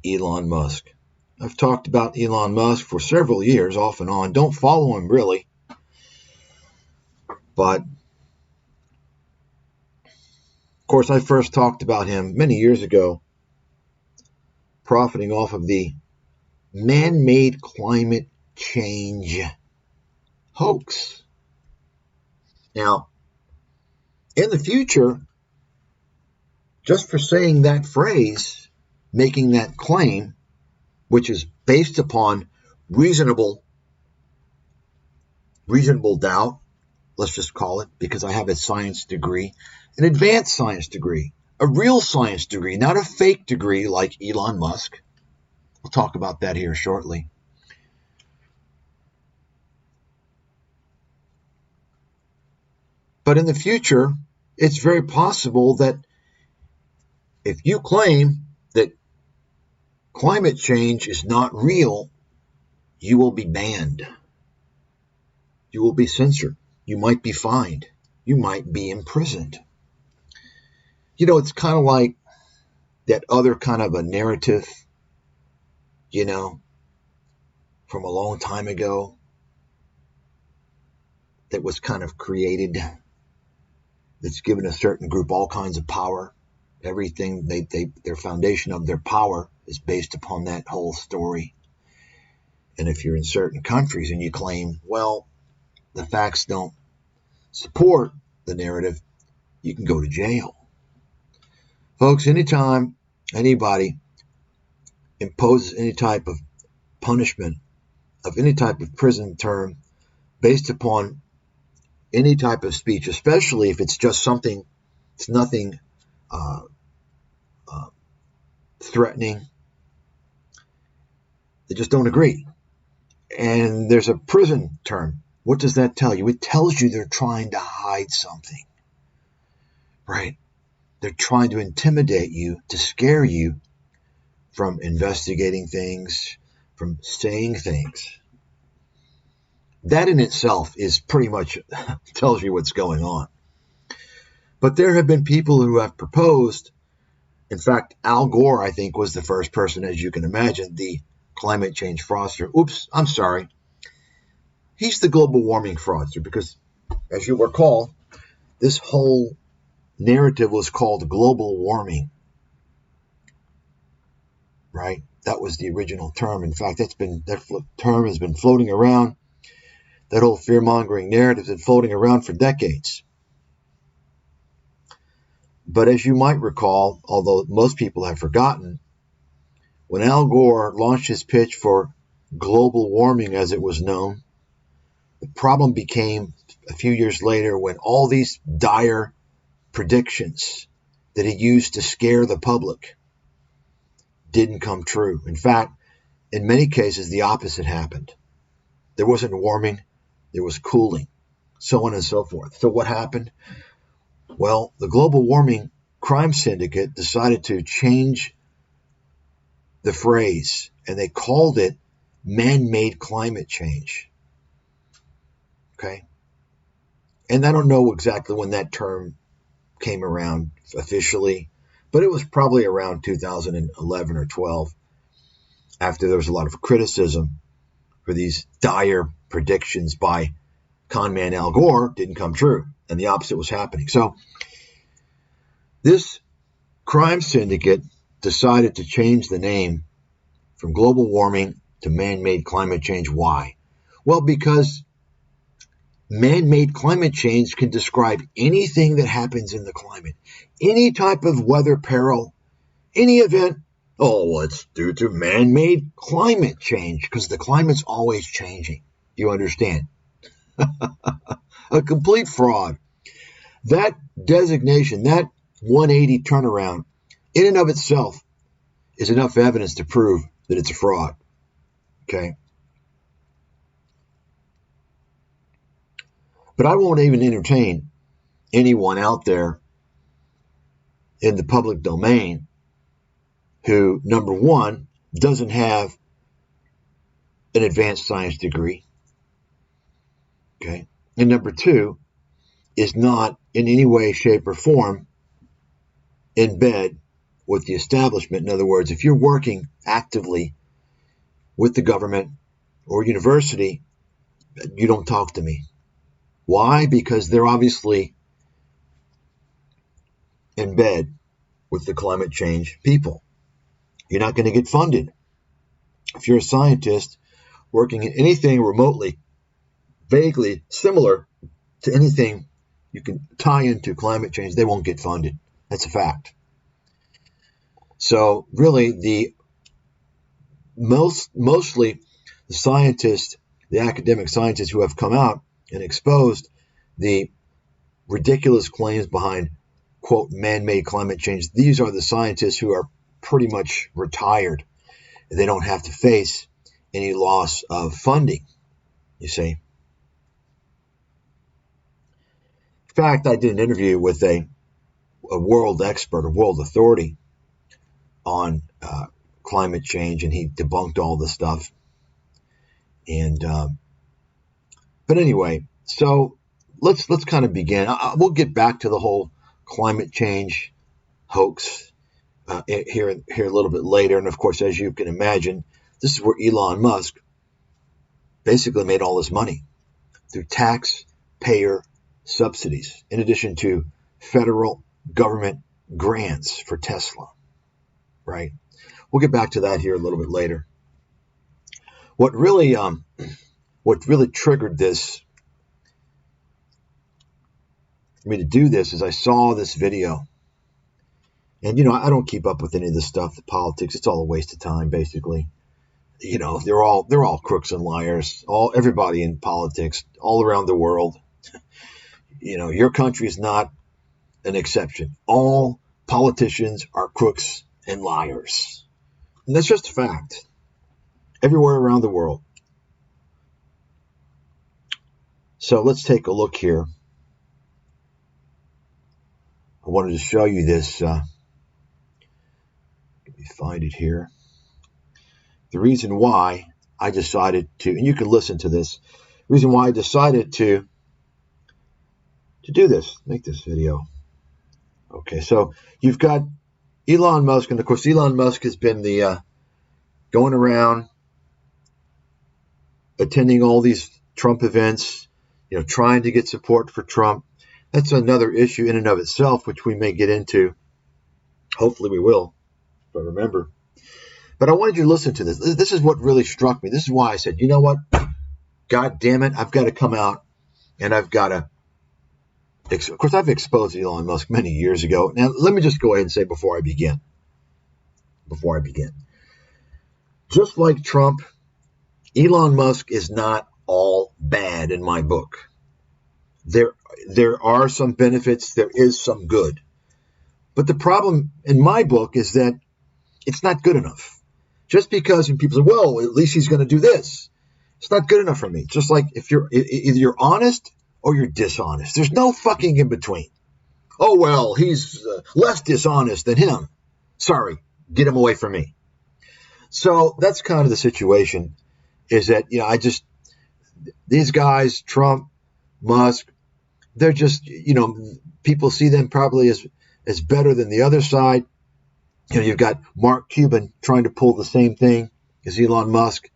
Elon Musk. I've talked about Elon Musk for several years, off and on. Don't follow him really, but of course I first talked about him many years ago, profiting off of the man-made climate change hoax. Now, in the future, just for saying that phrase, making that claim, which is based upon reasonable doubt, let's just call it, because I have a science degree, an advanced science degree, a real science degree, not a fake degree like Elon Musk. We'll talk about that here shortly. But in the future, it's very possible that if you claim that climate change is not real, you will be banned. You will be censored. You might be fined. You might be imprisoned. You know, it's kind of like that other kind of a narrative, you know, from a long time ago that was kind of created, that's given a certain group all kinds of power. Everything, their foundation of their power is based upon that whole story. And if you're in certain countries and you claim, well, the facts don't support the narrative, you can go to jail. Folks, anytime anybody imposes any type of punishment, of any type of prison term, based upon any type of speech, especially if it's just something, it's nothing threatening, they just don't agree. And there's a prison term. What does that tell you? It tells you they're trying to hide something, right? They're trying to intimidate you, to scare you from investigating things, from saying things. That in itself is pretty much tells you what's going on. But there have been people who have proposed, in fact, Al Gore, I think, was the first person, as you can imagine, the climate change fraudster. Oops, I'm sorry. He's the global warming fraudster because, as you recall, this whole narrative was called global warming, right? That was the original term. In fact, that term has been floating around. That whole fear-mongering narrative has been floating around for decades. But as you might recall, although most people have forgotten, when Al Gore launched his pitch for global warming, as it was known, the problem became a few years later when all these dire predictions that he used to scare the public didn't come true. In fact, in many cases, the opposite happened. There wasn't warming, there was cooling, so on and so forth. So what happened? Well, the global warming crime syndicate decided to change the phrase, and they called it man-made climate change. Okay? And I don't know exactly when that term came around officially, but it was probably around 2011 or 12, after there was a lot of criticism for these dire predictions by conman Al Gore didn't come true, and the opposite was happening. So this crime syndicate decided to change the name from global warming to man-made climate change. Why? Well, because man-made climate change can describe anything that happens in the climate, any type of weather peril, any event. Oh, well, it's due to man-made climate change because the climate's always changing. You understand? A complete fraud. That designation, that 180 turnaround, in and of itself is enough evidence to prove that it's a fraud. Okay? But I won't even entertain anyone out there in the public domain who, number one, doesn't have an advanced science degree, okay, and number two, is not in any way, shape, or form in bed with the establishment. In other words, if you're working actively with the government or university, you don't talk to me. Why? Because they're obviously in bed with the climate change people. You're not going to get funded. If you're a scientist working in anything remotely, vaguely similar to anything you can tie into climate change, they won't get funded. That's a fact. So really, mostly the scientists, the academic scientists who have come out and exposed the ridiculous claims behind, quote, man-made climate change, these are the scientists who are pretty much retired. They don't have to face any loss of funding, you see. In fact, I did an interview with a world expert, a world authority on climate change, and he debunked all this stuff. And but anyway, so let's kind of begin. We'll get back to the whole climate change hoax here a little bit later. And of course, as you can imagine, this is where Elon Musk basically made all his money through taxpayer subsidies, in addition to federal government grants for Tesla, right? We'll get back to that here a little bit later. What really triggered this for me to do this is I saw this video. And, I don't keep up with any of this stuff, the politics. It's all a waste of time, basically. They're all crooks and liars. Everybody in politics, all around the world. Your country is not an exception. All politicians are crooks and liars. And that's just a fact. Everywhere around the world. So let's take a look here. I wanted to show you this. Let me find it here. The reason why I decided to, and you can listen to this, the reason why I decided to do this, make this video. Okay, so you've got Elon Musk, and of course Elon Musk has been going around attending all these Trump events, trying to get support for Trump. That's another issue in and of itself, which we may get into. Hopefully we will, if I remember. But I wanted you to listen to this. This is what really struck me. This is why I said, you know what? God damn it, I've got to come out and I've got to. Of course, I've exposed Elon Musk many years ago. Now, let me just go ahead and say before I begin. Just like Trump, Elon Musk is not all bad in my book. There are some benefits. There is some good. But the problem in my book is that it's not good enough. Just because when people say, well, at least he's going to do this. It's not good enough for me. Just like if either you're honest or you're dishonest. There's no fucking in between. Oh, well, he's less dishonest than him. Sorry, get him away from me. So that's kind of the situation, is that, these guys, Trump, Musk, they're just, people see them probably as better than the other side. You've got Mark Cuban trying to pull the same thing as Elon Musk.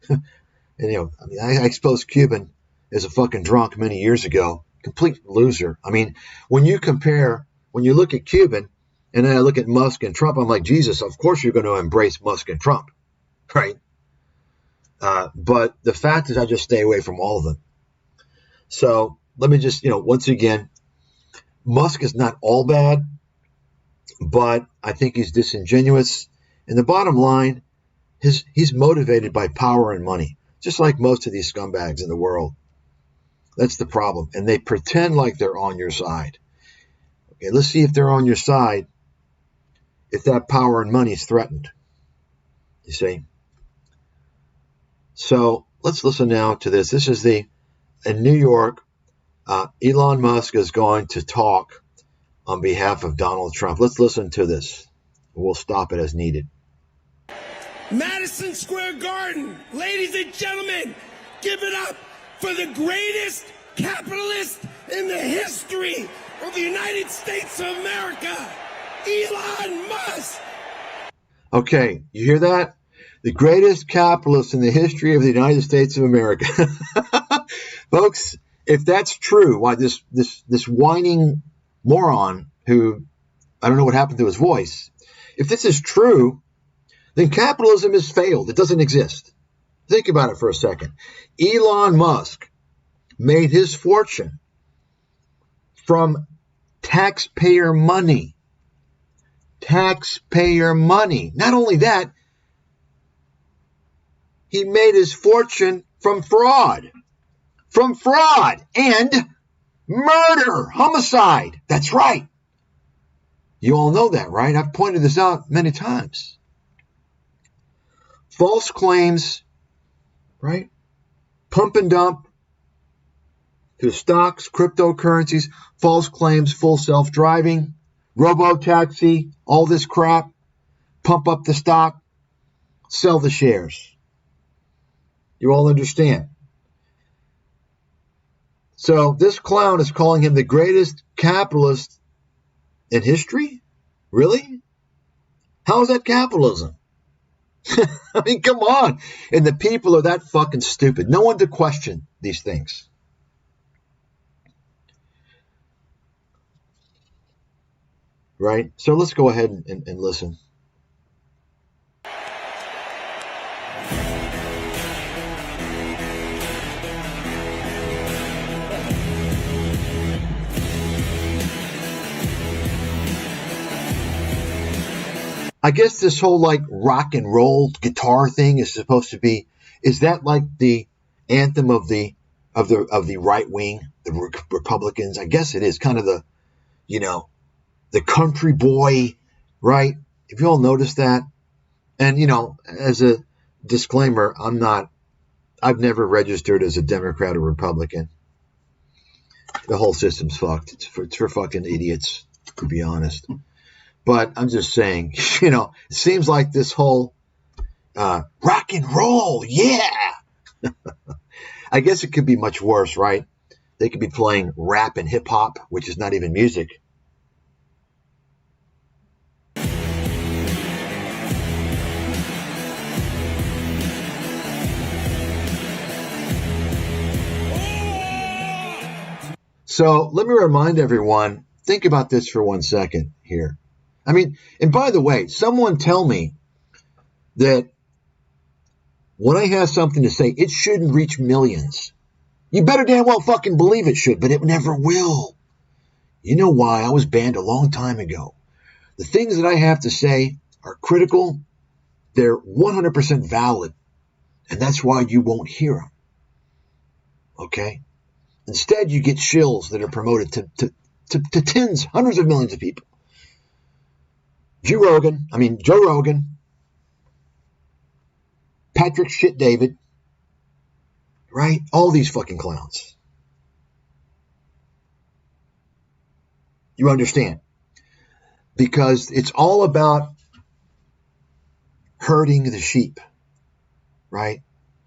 And, I exposed Cuban as a fucking drunk many years ago. Complete loser. I mean, when you look at Cuban and then I look at Musk and Trump, I'm like, Jesus, of course you're going to embrace Musk and Trump, right? But the fact is I just stay away from all of them. So let me just, once again, Musk is not all bad, but I think he's disingenuous. And the bottom line is he's motivated by power and money, just like most of these scumbags in the world. That's the problem. And they pretend like they're on your side. Okay, let's see if they're on your side if that power and money is threatened. You see? So let's listen now to this. This is in New York. Elon Musk is going to talk on behalf of Donald Trump. Let's listen to this. We'll stop it as needed. Madison Square Garden, ladies and gentlemen, give it up for the greatest capitalist in the history of the United States of America, Elon Musk. Okay, you hear that? The greatest capitalist in the history of the United States of America. Folks, if that's true, why this whining moron who, I don't know what happened to his voice, if this is true, then capitalism has failed. It doesn't exist. Think about it for a second. Elon Musk made his fortune from taxpayer money. Taxpayer money. Not only that, he made his fortune from fraud. From fraud and murder, homicide. That's right. You all know that, right? I've pointed this out many times. False claims, right? Pump and dump to stocks, cryptocurrencies, false claims, full self-driving, robo-taxi, all this crap. Pump up the stock, sell the shares. You all understand? So this clown is calling him the greatest capitalist in history? Really? How is that capitalism? I mean, come on. And the people are that fucking stupid. No one to question these things. Right? So let's go ahead and listen. I guess this whole like rock and roll guitar thing is supposed to be, is that like the anthem of the right wing, the Republicans? I guess it is kind of the, you know, the country boy, right? If you all notice that, and you know, as a disclaimer, I've never registered as a Democrat or Republican. The whole system's fucked. It's for fucking idiots, to be honest. But I'm just saying, you know, it seems like this whole rock and roll, yeah. I guess it could be much worse, right? They could be playing rap and hip hop, which is not even music. So let me remind everyone, think about this for 1 second here. I mean, and by the way, someone tell me that when I have something to say, it shouldn't reach millions. You better damn well fucking believe it should, but it never will. You know why? I was banned a long time ago. The things that I have to say are critical. They're 100% valid. And that's why you won't hear them. Okay? Instead, you get shills that are promoted to tens, hundreds of millions of people. Joe Rogan, Patrick Shit David, right? All these fucking clowns. You understand? Because it's all about herding the sheep, right?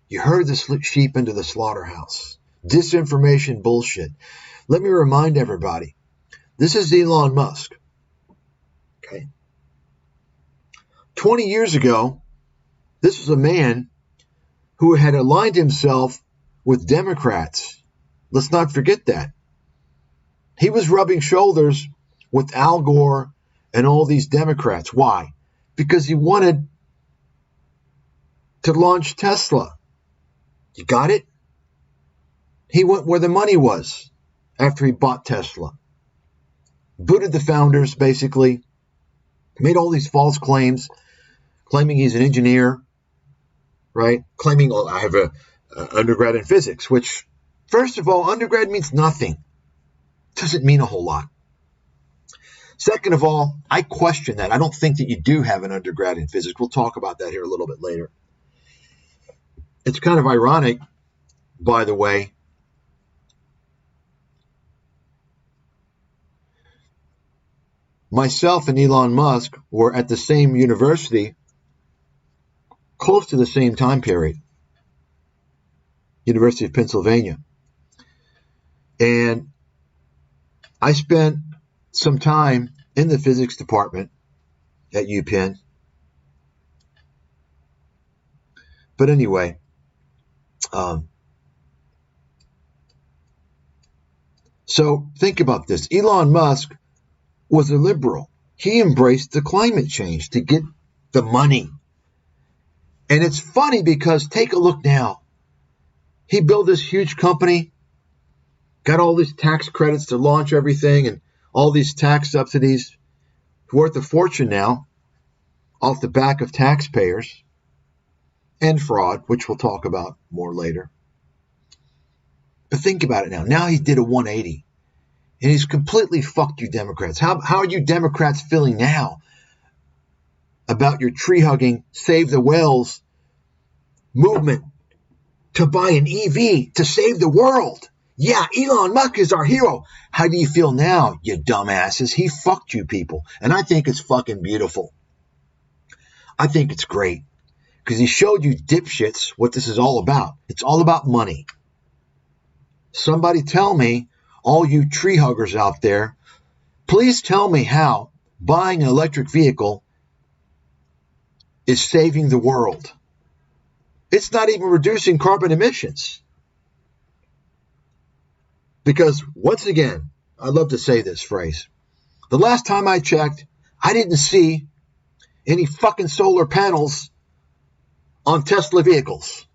You herd the sheep into the slaughterhouse. Disinformation bullshit. Let me remind everybody, this is Elon Musk. Okay? 20 years ago, this was a man who had aligned himself with Democrats. Let's not forget that. He was rubbing shoulders with Al Gore and all these Democrats. Why? Because he wanted to launch Tesla. You got it? He went where the money was after he bought Tesla. Booted the founders, basically. Made all these false claims, claiming he's an engineer, right? Claiming, well, I have an undergrad in physics, which, first of all, undergrad means nothing. Doesn't mean a whole lot. Second of all, I question that. I don't think that you do have an undergrad in physics. We'll talk about that here a little bit later. It's kind of ironic, by the way. Myself and Elon Musk were at the same university, close to the same time period, University of Pennsylvania. And I spent some time in the physics department at UPenn. But anyway, so think about this. Elon Musk was a liberal. He embraced the climate change to get the money. And it's funny because take a look now. He built this huge company, got all these tax credits to launch everything and all these tax subsidies, worth a fortune now off the back of taxpayers and fraud, which we'll talk about more later. But think about it now. Now he did a 180. And he's completely fucked you Democrats. How are you Democrats feeling now about your tree-hugging, save the whales movement to buy an EV to save the world? Yeah, Elon Musk is our hero. How do you feel now, you dumbasses? He fucked you people. And I think it's fucking beautiful. I think it's great. Because he showed you dipshits what this is all about. It's all about money. Somebody tell me, all you tree huggers out there, please tell me how buying an electric vehicle is saving the world. It's not even reducing carbon emissions. Because, once again, I love to say this phrase. The last time I checked, I didn't see any fucking solar panels on Tesla vehicles.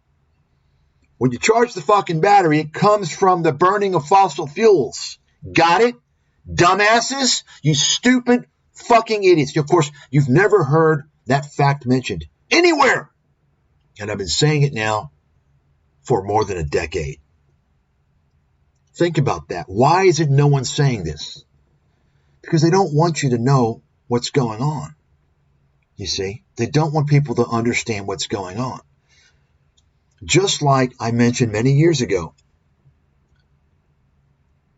When you charge the fucking battery, it comes from the burning of fossil fuels. Got it? Dumbasses? You stupid fucking idiots. Of course, you've never heard that fact mentioned anywhere. And I've been saying it now for more than a decade. Think about that. Why is it no one's saying this? Because they don't want you to know what's going on. You see? They don't want people to understand what's going on. Just like I mentioned many years ago,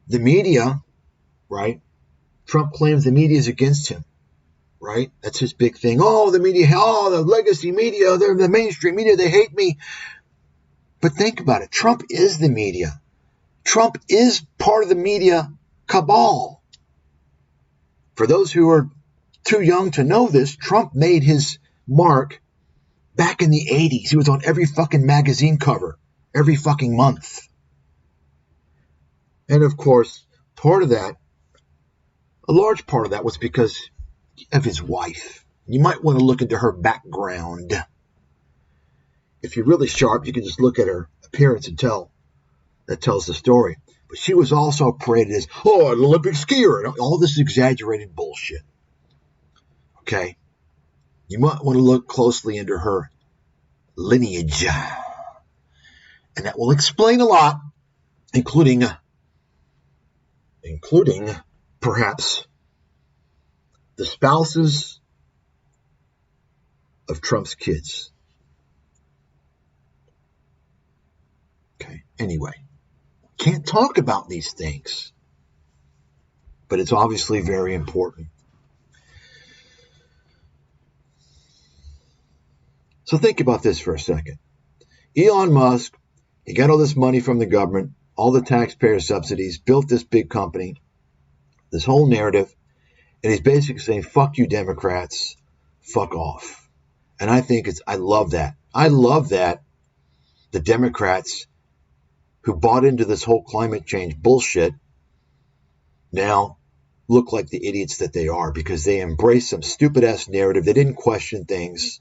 the media, right? Trump claims the media is against him, right? That's his big thing. Oh, the media, oh, the legacy media, they're the mainstream media, they hate me. But think about it. Trump is the media. Trump is part of the media cabal. For those who are too young to know this, Trump made his mark back in the 80s. He was on every fucking magazine cover, every fucking month. And of course, part of that, a large part of that was because of his wife. You might want to look into her background. If you're really sharp, you can just look at her appearance and tell. That tells the story. But she was also paraded as, oh, an Olympic skier, and all this exaggerated bullshit. Okay? You might want to look closely into her lineage. And that will explain a lot, including perhaps the spouses of Trump's kids. Okay, anyway. Can't talk about these things. But it's obviously very important. So think about this for a second. Elon Musk, he got all this money from the government, all the taxpayer subsidies, built this big company, this whole narrative, and he's basically saying, fuck you Democrats, fuck off. And I love that. I love that the Democrats who bought into this whole climate change bullshit now look like the idiots that they are because they embrace some stupid-ass narrative. They didn't question things,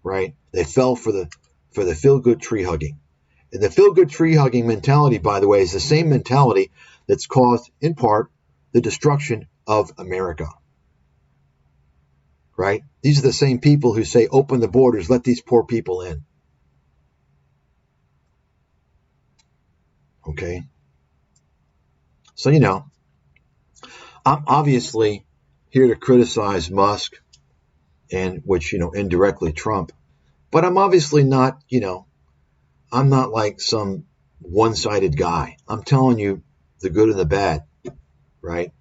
right? They fell for the feel-good tree-hugging. And the feel-good tree-hugging mentality, by the way, is the same mentality that's caused, in part, the destruction of America, right? These are the same people who say, open the borders, let these poor people in. Okay. So, I'm obviously here to criticize Musk and which, indirectly Trump, but I'm obviously not, I'm not like some one-sided guy. I'm telling you the good and the bad, right?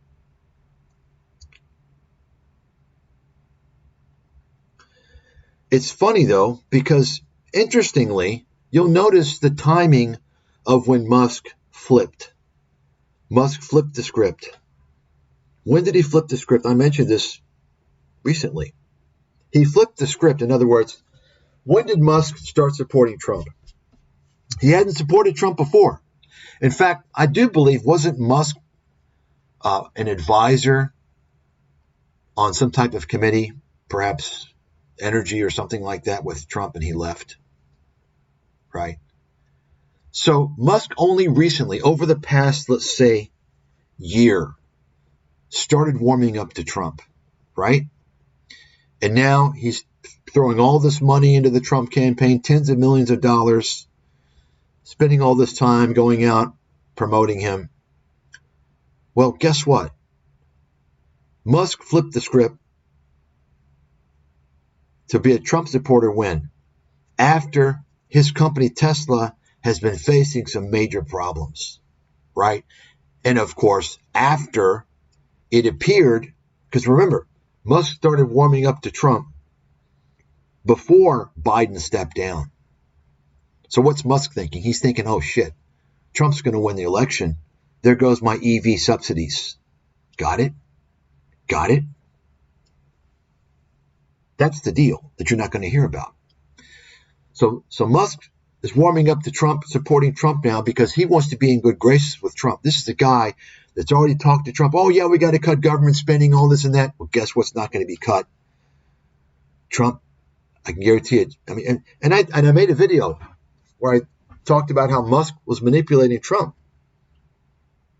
It's funny though, because interestingly, you'll notice the timing of when Musk flipped. Musk flipped the script. When did he flip the script? I mentioned this recently. He flipped the script. In other words, When did Musk start supporting Trump? He hadn't supported Trump before. In fact, I do believe, wasn't Musk an advisor on some type of committee, perhaps energy or something like that with Trump, and he left, right? So Musk only recently, over the past, let's say, year, started warming up to Trump, right? And now he's throwing all this money into the Trump campaign, tens of millions of dollars, spending all this time going out promoting him. Well, guess what? Musk flipped the script to be a Trump supporter when? After his company Tesla has been facing some major problems, right? And of course, after it appeared, because remember, Musk started warming up to Trump before Biden stepped down. So what's Musk thinking? He's thinking, oh shit, Trump's going to win the election. There goes my EV subsidies. Got it? Got it? That's the deal that you're not going to hear about. So Musk is warming up to Trump, supporting Trump now because he wants to be in good graces with Trump. This is the guy that's already talked to Trump. Oh, yeah, we got to cut government spending, all this and that. Well, guess what's not going to be cut? Trump, I can guarantee it. I mean, and I made a video where I talked about how Musk was manipulating Trump.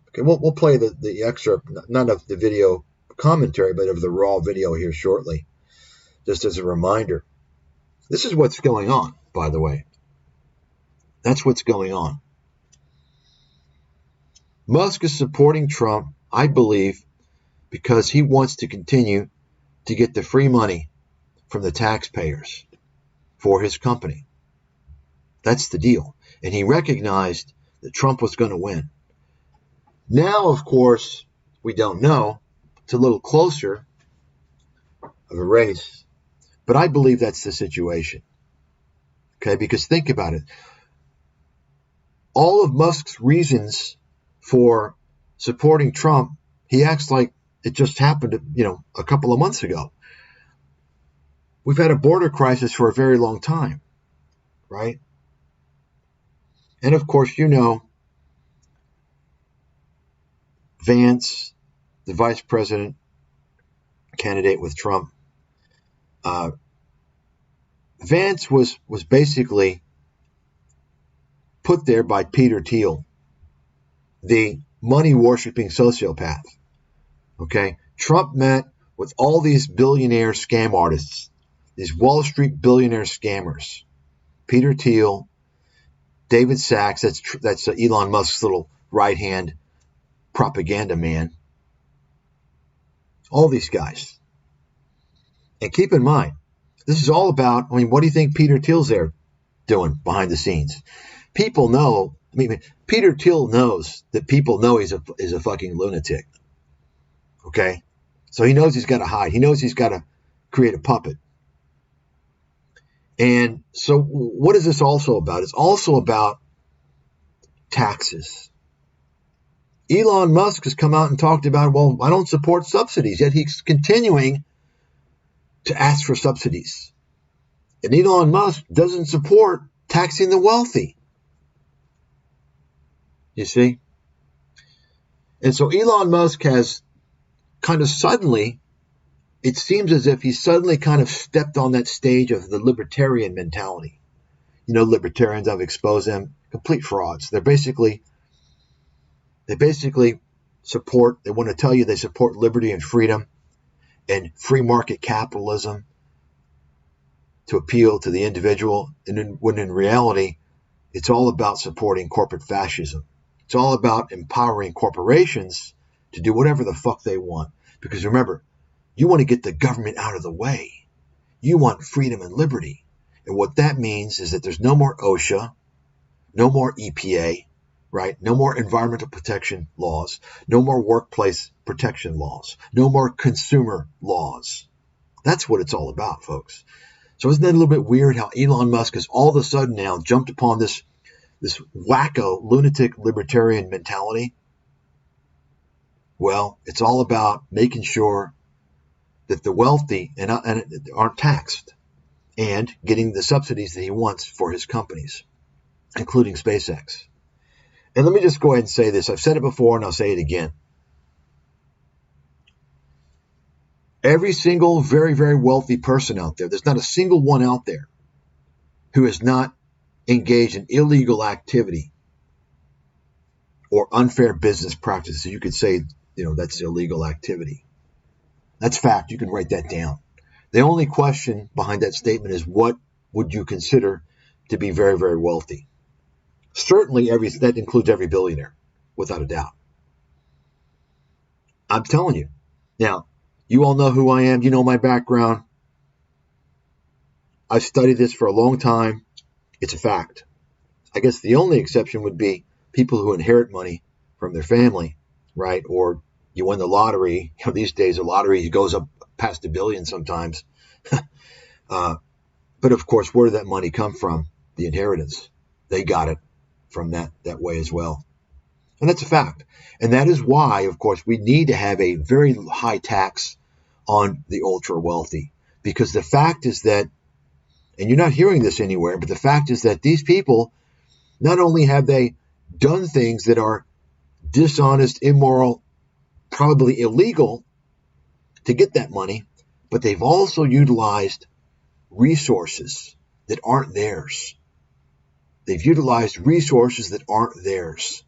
Okay, we'll play the excerpt, not of the video commentary, but of the raw video here shortly, just as a reminder. This is what's going on, by the way. That's what's going on. Musk is supporting Trump, I believe, because he wants to continue to get the free money from the taxpayers for his company. That's the deal. And he recognized that Trump was going to win. Now, of course, we don't know. It's a little closer of a race. But I believe that's the situation. Okay, because think about it. All of Musk's reasons for supporting Trump, he acts like it just happened, a couple of months ago. We've had a border crisis for a very long time, right? And of course, Vance, the vice president candidate with Trump, Vance was basically put there by Peter Thiel, the money-worshipping sociopath. Okay? Trump met with all these billionaire scam artists, these Wall Street billionaire scammers. Peter Thiel, David Sachs, that's Elon Musk's little right-hand propaganda man. All these guys. And keep in mind, this is all about, what do you think Peter Thiel's there doing behind the scenes? People know, Peter Thiel knows that people know he's a fucking lunatic. Okay? So he knows he's got to hide. He knows he's got to create a puppet. And so what is this also about? It's also about taxes. Elon Musk has come out and talked about, well, I don't support subsidies, yet he's continuing to ask for subsidies. And Elon Musk doesn't support taxing the wealthy. You see? And so Elon Musk has kind of suddenly, it seems as if he's suddenly kind of stepped on that stage of the libertarian mentality. Libertarians, I've exposed them, complete frauds. They basically support, they want to tell you they support liberty and freedom and free market capitalism to appeal to the individual, and when in reality, it's all about supporting corporate fascism. It's all about empowering corporations to do whatever the fuck they want. Because remember, you want to get the government out of the way. You want freedom and liberty. And what that means is that there's no more OSHA, no more EPA, right? No more environmental protection laws, no more workplace protection laws, no more consumer laws. That's what it's all about, folks. So isn't that a little bit weird how Elon Musk has all of a sudden now jumped upon this wacko, lunatic libertarian mentality? Well, it's all about making sure that the wealthy aren't taxed. and getting the subsidies that he wants for his companies, including SpaceX. And let me just go ahead and say this. I've said it before and I'll say it again. Every single very, very wealthy person out there, there's not a single one out there who is not engaged in illegal activity or unfair business practices. You could say, that's illegal activity. That's fact. You can write that down. The only question behind that statement is, what would you consider to be very, very wealthy? Certainly that includes every billionaire, without a doubt. I'm telling you. Now, you all know who I am. You know my background. I've studied this for a long time. It's a fact. I guess the only exception would be people who inherit money from their family, right? Or you win the lottery. These days, the lottery goes up past $1 billion sometimes. But of course, where did that money come from? The inheritance. They got it from that way as well. And that's a fact. And that is why, of course, we need to have a very high tax on the ultra wealthy. Because the fact is that, and you're not hearing this anywhere, but the fact is that these people, not only have they done things that are dishonest, immoral, probably illegal to get that money, but they've also utilized resources that aren't theirs. They've utilized resources that aren't theirs.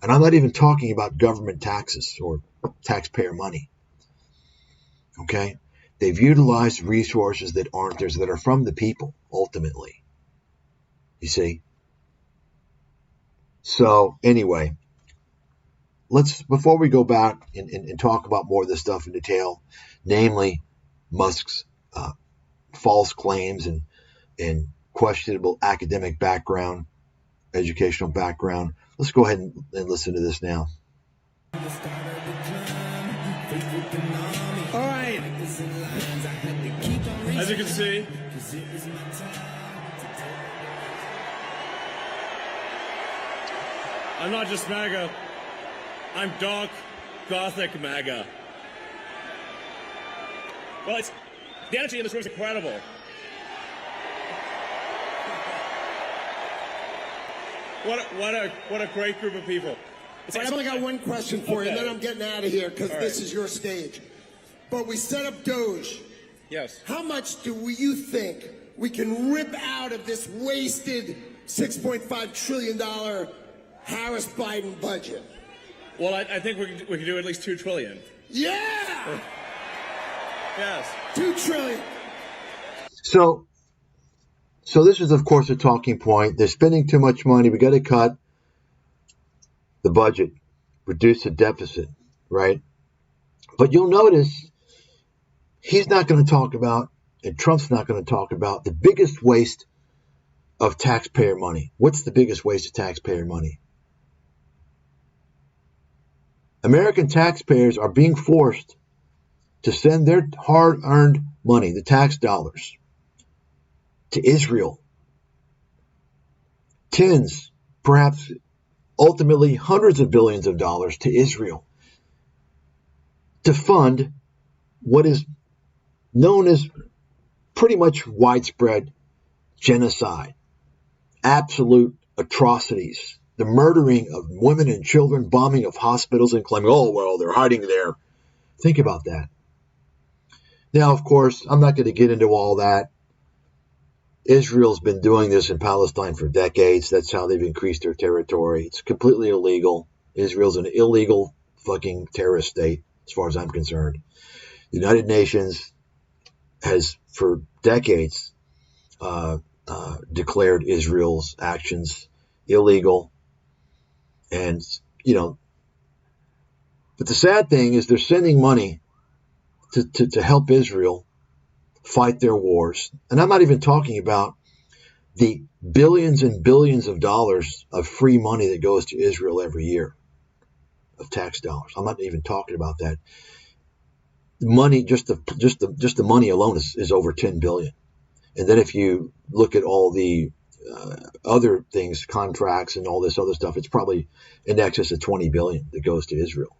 And I'm not even talking about government taxes or taxpayer money. Okay? They've utilized resources that aren't theirs, that are from the people, ultimately. You see? So, anyway, before we go back and talk about more of this stuff in detail, namely Musk's false claims and questionable academic background, educational background, let's go ahead and listen to this now. All right. As you can see, I'm not just MAGA, I'm dark, gothic MAGA. Well, the energy in this room is incredible. What a great group of people. I've only got one question for you, and then I'm getting out of here because this is your stage. But we set up Doge. Yes. How much do you think we can rip out of this wasted $6.5 trillion Harris-Biden budget? Well, I think we can do at least $2 trillion. Yeah! Yes. $2 trillion. So this is, of course, a talking point. They're spending too much money. We got to cut the budget, reduce the deficit, right? But you'll notice he's not going to talk about, and Trump's not going to talk about, the biggest waste of taxpayer money. What's the biggest waste of taxpayer money? American taxpayers are being forced to send their hard-earned money, the tax dollars, to Israel. Tens, perhaps ultimately hundreds of billions of dollars to Israel to fund what is known as pretty much widespread genocide, absolute atrocities, the murdering of women and children, bombing of hospitals, and claiming, oh, well, they're hiding there. Think about that. Now, of course, I'm not going to get into all that. Israel's been doing this in Palestine for decades. That's how they've increased their territory. It's completely illegal. Israel's an illegal fucking terrorist state, as far as I'm concerned. The United Nations has, for decades, declared Israel's actions illegal. And, but the sad thing is they're sending money to help Israel fight their wars. And I'm not even talking about the billions and billions of dollars of free money that goes to Israel every year of tax dollars. I'm not even talking about that. Money, just the money alone is over 10 billion. And then if you look at all the other things, contracts and all this other stuff, it's probably in excess of 20 billion that goes to Israel.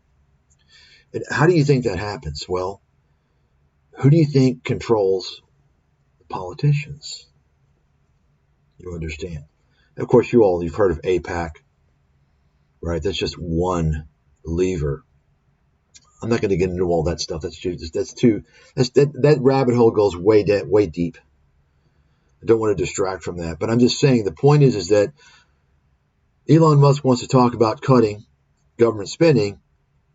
And how do you think that happens? Well, who do you think controls The politicians. You understand? Of course, you've heard of APAC, right? That's just one lever. I'm not going to get into all that stuff. That rabbit hole goes way deep. I don't want to distract from that, but I'm just saying the point is that Elon Musk wants to talk about cutting government spending,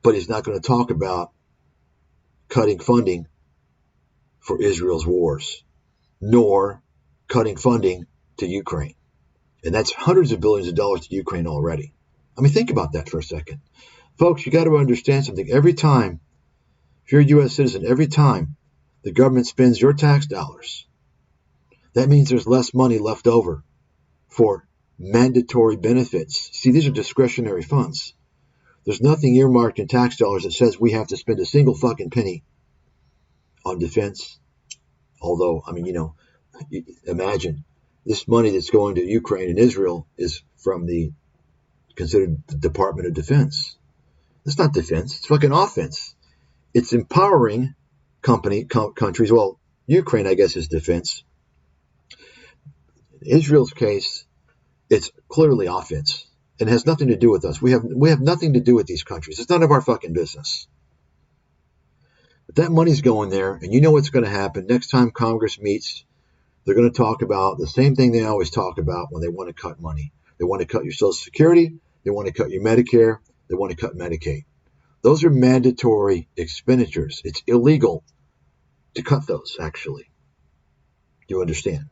but he's not going to talk about cutting funding for Israel's wars, nor cutting funding to Ukraine. And that's hundreds of billions of dollars to Ukraine already. I mean, think about that for a second. Folks, you got to understand something. Every time, if you're a U.S. citizen, every time the government spends your tax dollars, that means there's less money left over for mandatory benefits. See, these are discretionary funds. There's nothing earmarked in tax dollars that says we have to spend a single fucking penny on defense. Although, I mean, imagine this money that's going to Ukraine and Israel is from considered the Department of Defense. It's not defense. It's fucking offense. It's empowering countries. Well, Ukraine, I guess, is defense. In Israel's case, it's clearly offense. It has nothing to do with us. We have nothing to do with these countries. It's none of our fucking business. But that money's going there, and you know what's going to happen. Next time Congress meets, they're going to talk about the same thing they always talk about when they want to cut money. They want to cut your Social Security. They want to cut your Medicare. They want to cut Medicaid. Those are mandatory expenditures. It's illegal to cut those, actually. You understand?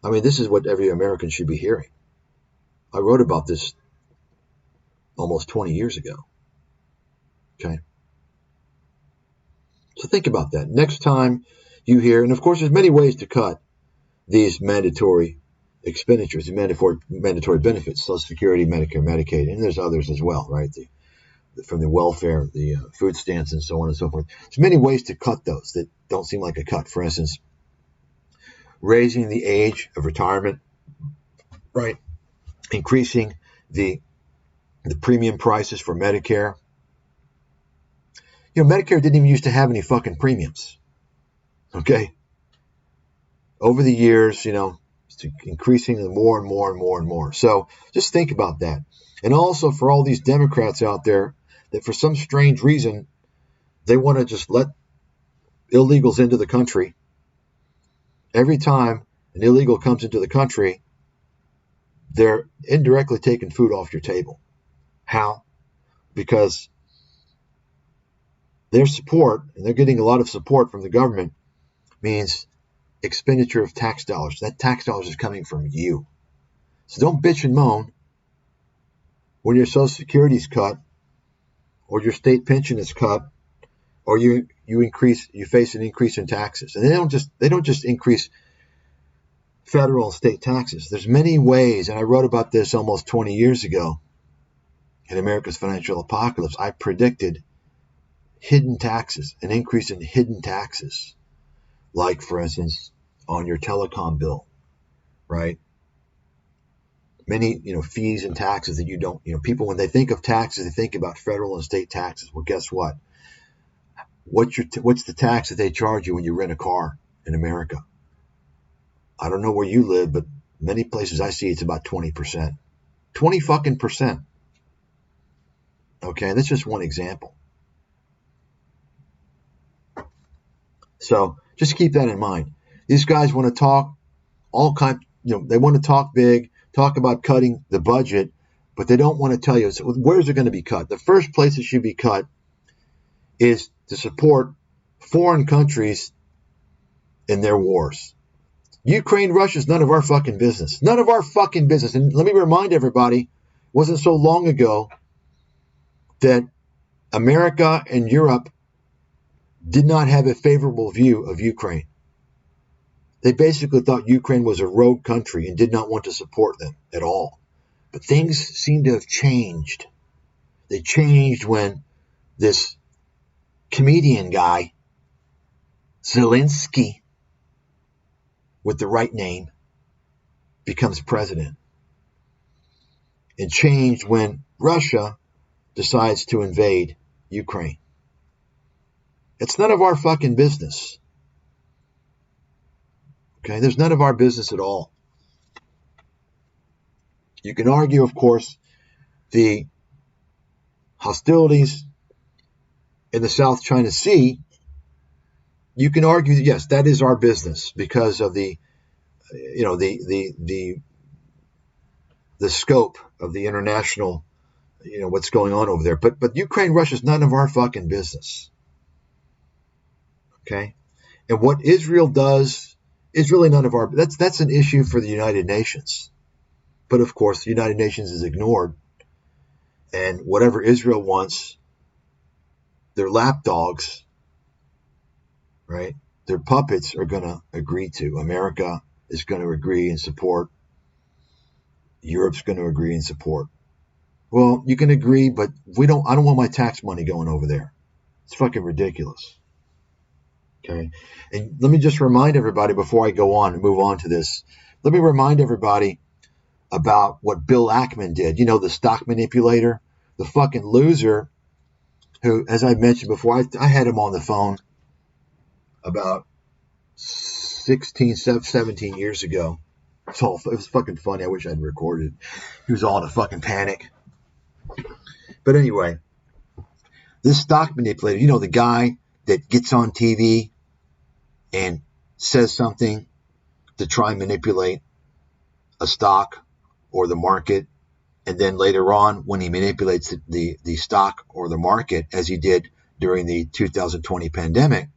I mean, this is what every American should be hearing. I wrote about this almost 20 years ago. Okay? So think about that. Next time you hear, and of course there's many ways to cut these mandatory expenditures, the mandatory benefits, Social Security, Medicare, Medicaid, and there's others as well, right? From the welfare, the food stamps, and so on and so forth. There's many ways to cut those that don't seem like a cut. For instance, raising the age of retirement, right? Increasing the premium prices for Medicare. Medicare didn't even used to have any fucking premiums. Okay? Over the years, it's increasing more and more and more and more. So just think about that. And also for all these Democrats out there that for some strange reason, they want to just let illegals into the country. Every time an illegal comes into the country, they're indirectly taking food off your table. How? Because their support, and they're getting a lot of support from the government, means expenditure of tax dollars. That tax dollars is coming from you. So don't bitch and moan when your Social Security is cut, or your state pension is cut, or you face an increase in taxes. And they don't just increase federal and state taxes. There's many ways, and I wrote about this almost 20 years ago in America's Financial Apocalypse. I predicted hidden taxes, an increase in hidden taxes, like, for instance, on your telecom bill, right? Many, fees and taxes that you don't, people, when they think of taxes, they think about federal and state taxes. Well, guess what? What's the tax that they charge you when you rent a car in America? I don't know where you live, but many places I see it's about 20%. 20 fucking percent. Okay, that's just one example. So just keep that in mind. These guys want to talk they want to talk big, talk about cutting the budget, but they don't want to tell you, so where's it going to be cut? The first place it should be cut is to support foreign countries in their wars. Ukraine, Russia is none of our fucking business. None of our fucking business. And let me remind everybody, it wasn't so long ago that America and Europe did not have a favorable view of Ukraine. They basically thought Ukraine was a rogue country and did not want to support them at all. But things seem to have changed. They changed when this comedian guy, Zelensky, with the right name, becomes president. It changed when Russia decides to invade Ukraine. It's none of our fucking business. Okay, there's none of our business at all. You can argue, of course, the hostilities in the South China Sea. You can argue that yes, that is our business because of the scope of the international, what's going on over there. But Ukraine, Russia is none of our fucking business. Okay, and what Israel does is really none of our. That's an issue for the United Nations. But of course, the United Nations is ignored, and whatever Israel wants, their lapdogs, right? Their puppets are going to agree to. America is going to agree and support. Europe's going to agree and support. Well, you can agree, but I don't want my tax money going over there. It's fucking ridiculous. Okay. And let me just remind everybody before I go on and move on to this. Let me remind everybody about what Bill Ackman did. The stock manipulator, the fucking loser who, as I mentioned before, I had him on the phone about 16, 17 years ago. It was fucking funny. I wish I'd recorded. He was all in a fucking panic. But anyway, this stock manipulator, the guy that gets on TV and says something to try and manipulate a stock or the market, and then later on when he manipulates the stock or the market, as he did during the 2020 pandemic,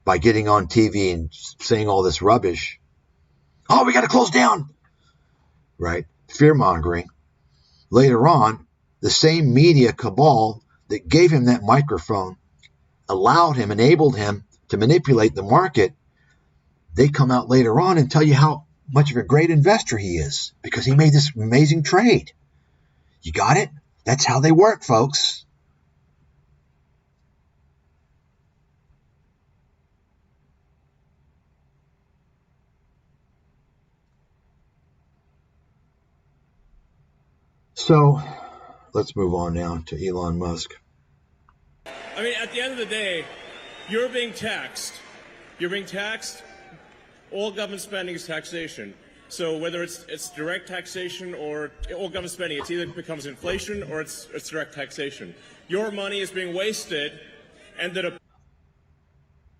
by getting on TV and saying all this rubbish. Oh, we got to close down, right? Fear-mongering. Later on, the same media cabal that gave him that microphone, enabled him to manipulate the market, they come out later on and tell you how much of a great investor he is because he made this amazing trade. You got it? That's how they work, folks. So let's move on now to Elon Musk. I mean, at the end of the day, you're being taxed. You're being taxed. All government spending is taxation. So whether it's direct taxation or all government spending, it either becomes inflation or it's direct taxation. Your money is being wasted, and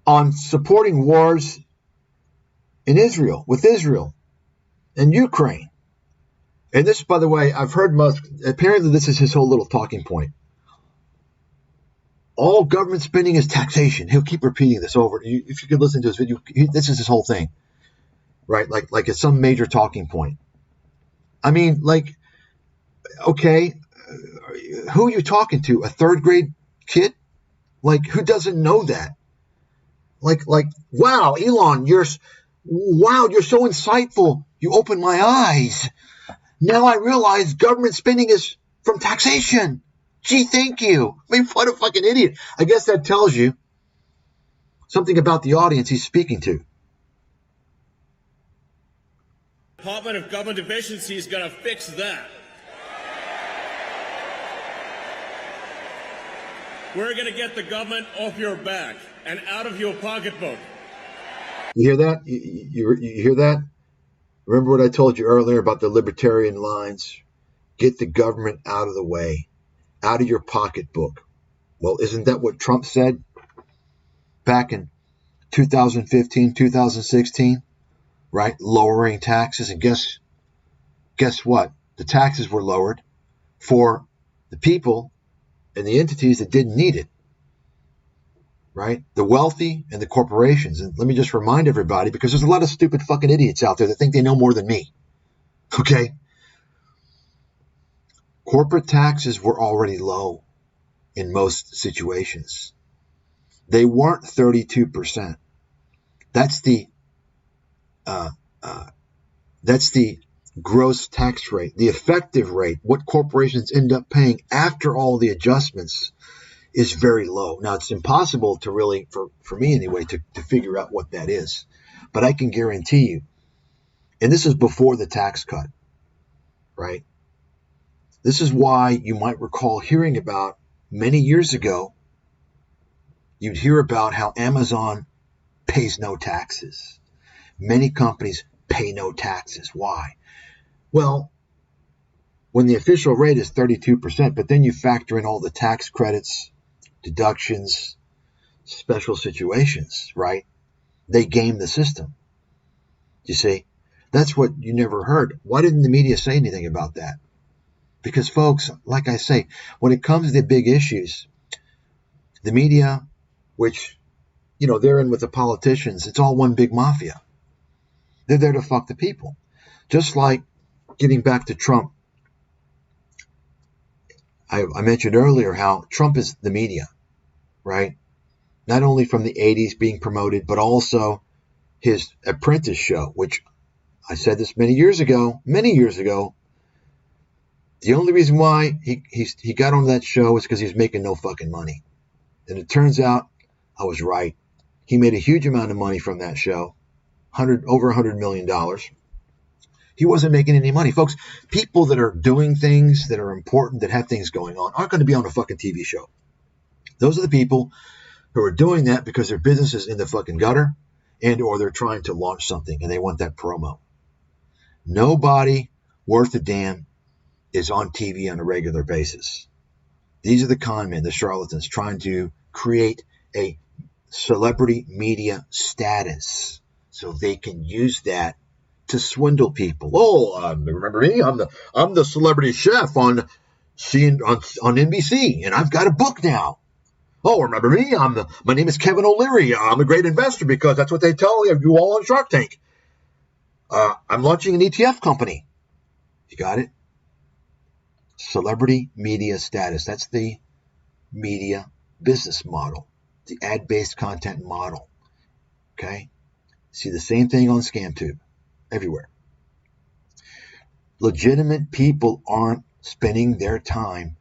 on supporting wars in Israel, with Israel and Ukraine. And this, by the way, I've heard Musk, apparently this is his whole little talking point. All government spending is taxation. He'll keep repeating this over. If you could listen to his video, this is his whole thing, right? Like it's some major talking point. I mean, okay, who are you talking to? A third grade kid? Who doesn't know that? Wow, Elon, you're so insightful. You opened my eyes. Now I realize government spending is from taxation. Gee, thank you. I mean, what a fucking idiot. I guess that tells you something about the audience he's speaking to. Department of Government Efficiency is going to fix that. We're going to get the government off your back and out of your pocketbook. You hear that? You hear that? Remember what I told you earlier about the libertarian lines? Get the government out of the way, out of your pocketbook. Well, isn't that what Trump said back in 2015, 2016? Right? Lowering taxes. And guess what? The taxes were lowered for the people and the entities that didn't need it. Right? The wealthy and the corporations. And let me just remind everybody, because there's a lot of stupid fucking idiots out there that think they know more than me. Okay? Corporate taxes were already low in most situations. They weren't 32%. That's the gross tax rate, the effective rate, what corporations end up paying after all the adjustments is very low. Now, it's impossible to really, for me anyway, to figure out what that is. But I can guarantee you, and this is before the tax cut, right? This is why you might recall hearing about many years ago, you'd hear about how Amazon pays no taxes. Many companies pay no taxes. Why? Well, when the official rate is 32%, but then you factor in all the tax credits, deductions, special situations, right? They game the system. You see, that's what you never heard. Why didn't the media say anything about that? Because, folks, like I say, when it comes to big issues, the media, which, they're in with the politicians, it's all one big mafia. They're there to fuck the people. Just like getting back to Trump, I mentioned earlier how Trump is the media, right? Not only from the 80s being promoted, but also his Apprentice show, which I said this many years ago. The only reason why he got on that show is because he was making no fucking money. And it turns out I was right. He made a huge amount of money from that show, over $100 million. He wasn't making any money. Folks, people that are doing things that are important, that have things going on, aren't going to be on a fucking TV show. Those are the people who are doing that because their business is in the fucking gutter and or they're trying to launch something and they want that promo. Nobody worth a damn is on TV on a regular basis. These are the con men, the charlatans, trying to create a celebrity media status so they can use that to swindle people. Oh, remember me? I'm the celebrity chef on NBC, and I've got a book now. Oh, remember me? My name is Kevin O'Leary. I'm a great investor because that's what they tell you all on Shark Tank. I'm launching an ETF company. You got it? Celebrity media status. That's the media business model, the ad-based content model. Okay? See the same thing on ScamTube, everywhere. Legitimate people aren't spending their time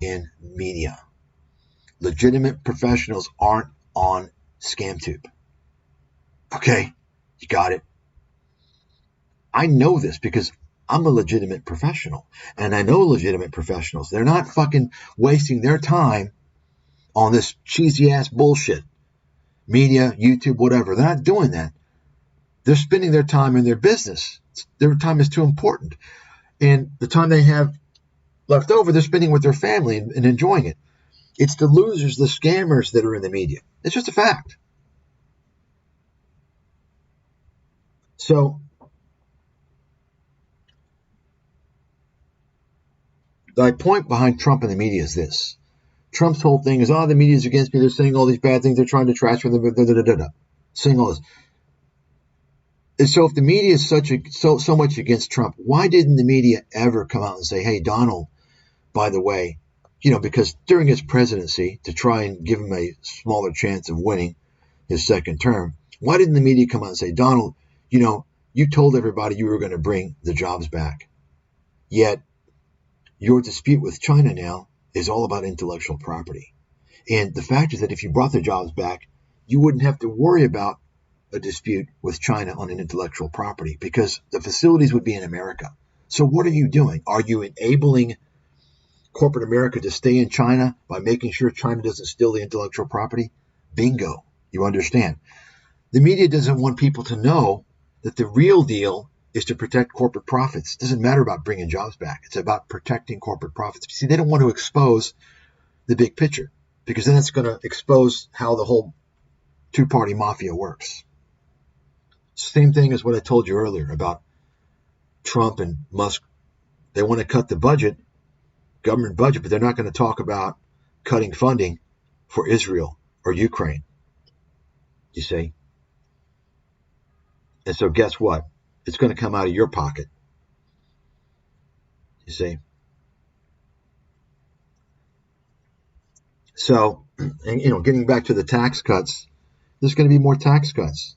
in media. Legitimate professionals aren't on ScamTube. Okay? You got it? I know this because I'm a legitimate professional, and I know legitimate professionals. They're not fucking wasting their time on this cheesy-ass bullshit. Media, YouTube, whatever. They're not doing that. They're spending their time in their business. Their time is too important. And the time they have left over, they're spending with their family and enjoying it. It's the losers, the scammers that are in the media. It's just a fact. So, the point behind Trump and the media is this. Trump's whole thing is, the media's against me. They're saying all these bad things. They're trying to trash me. Saying all this. And so if the media is so much against Trump, why didn't the media ever come out and say, hey, Donald, by the way, because during his presidency, to try and give him a smaller chance of winning his second term, why didn't the media come out and say, Donald, you told everybody you were going to bring the jobs back. Yet your dispute with China now is all about intellectual property. And the fact is that if you brought the jobs back, you wouldn't have to worry about a dispute with China on an intellectual property because the facilities would be in America. So what are you doing? Are you enabling corporate America to stay in China by making sure China doesn't steal the intellectual property? Bingo. You understand. The media doesn't want people to know that the real deal is to protect corporate profits. It doesn't matter about bringing jobs back. It's about protecting corporate profits. See, they don't want to expose the big picture because then it's going to expose how the whole two-party mafia works. Same thing as what I told you earlier about Trump and Musk. They want to cut the budget, government budget, but they're not going to talk about cutting funding for Israel or Ukraine. You see? And so guess what? It's going to come out of your pocket. You see? So, and, getting back to the tax cuts, there's going to be more tax cuts.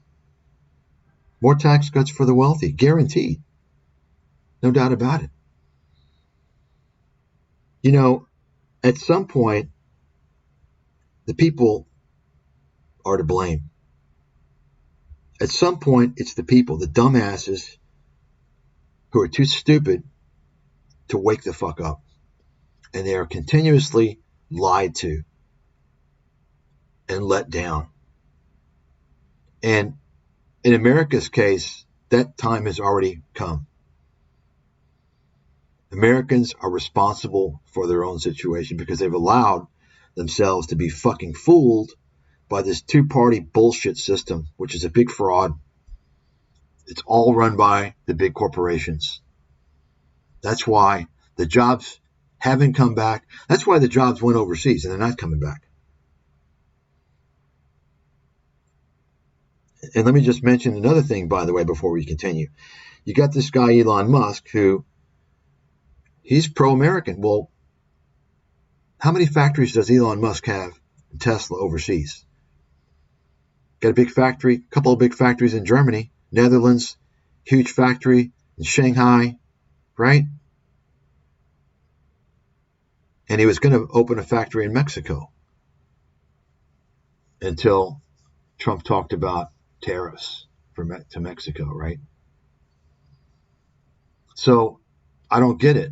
More tax cuts for the wealthy, guaranteed. No doubt about it. At some point, the people are to blame. At some point, it's the people, the dumbasses, who are too stupid to wake the fuck up. And they are continuously lied to and let down. And In America's case, that time has already come. Americans are responsible for their own situation because they've allowed themselves to be fucking fooled by this two-party bullshit system, which is a big fraud. It's all run by the big corporations. That's why the jobs haven't come back. That's why the jobs went overseas and they're not coming back. And let me just mention another thing, by the way, before we continue. You got this guy, Elon Musk, who he's pro-American. Well, how many factories does Elon Musk have in Tesla overseas? Got a big factory, a couple of big factories in Germany, Netherlands, huge factory in Shanghai, right? And he was going to open a factory in Mexico until Trump talked about tariffs to Mexico, right? So I don't get it.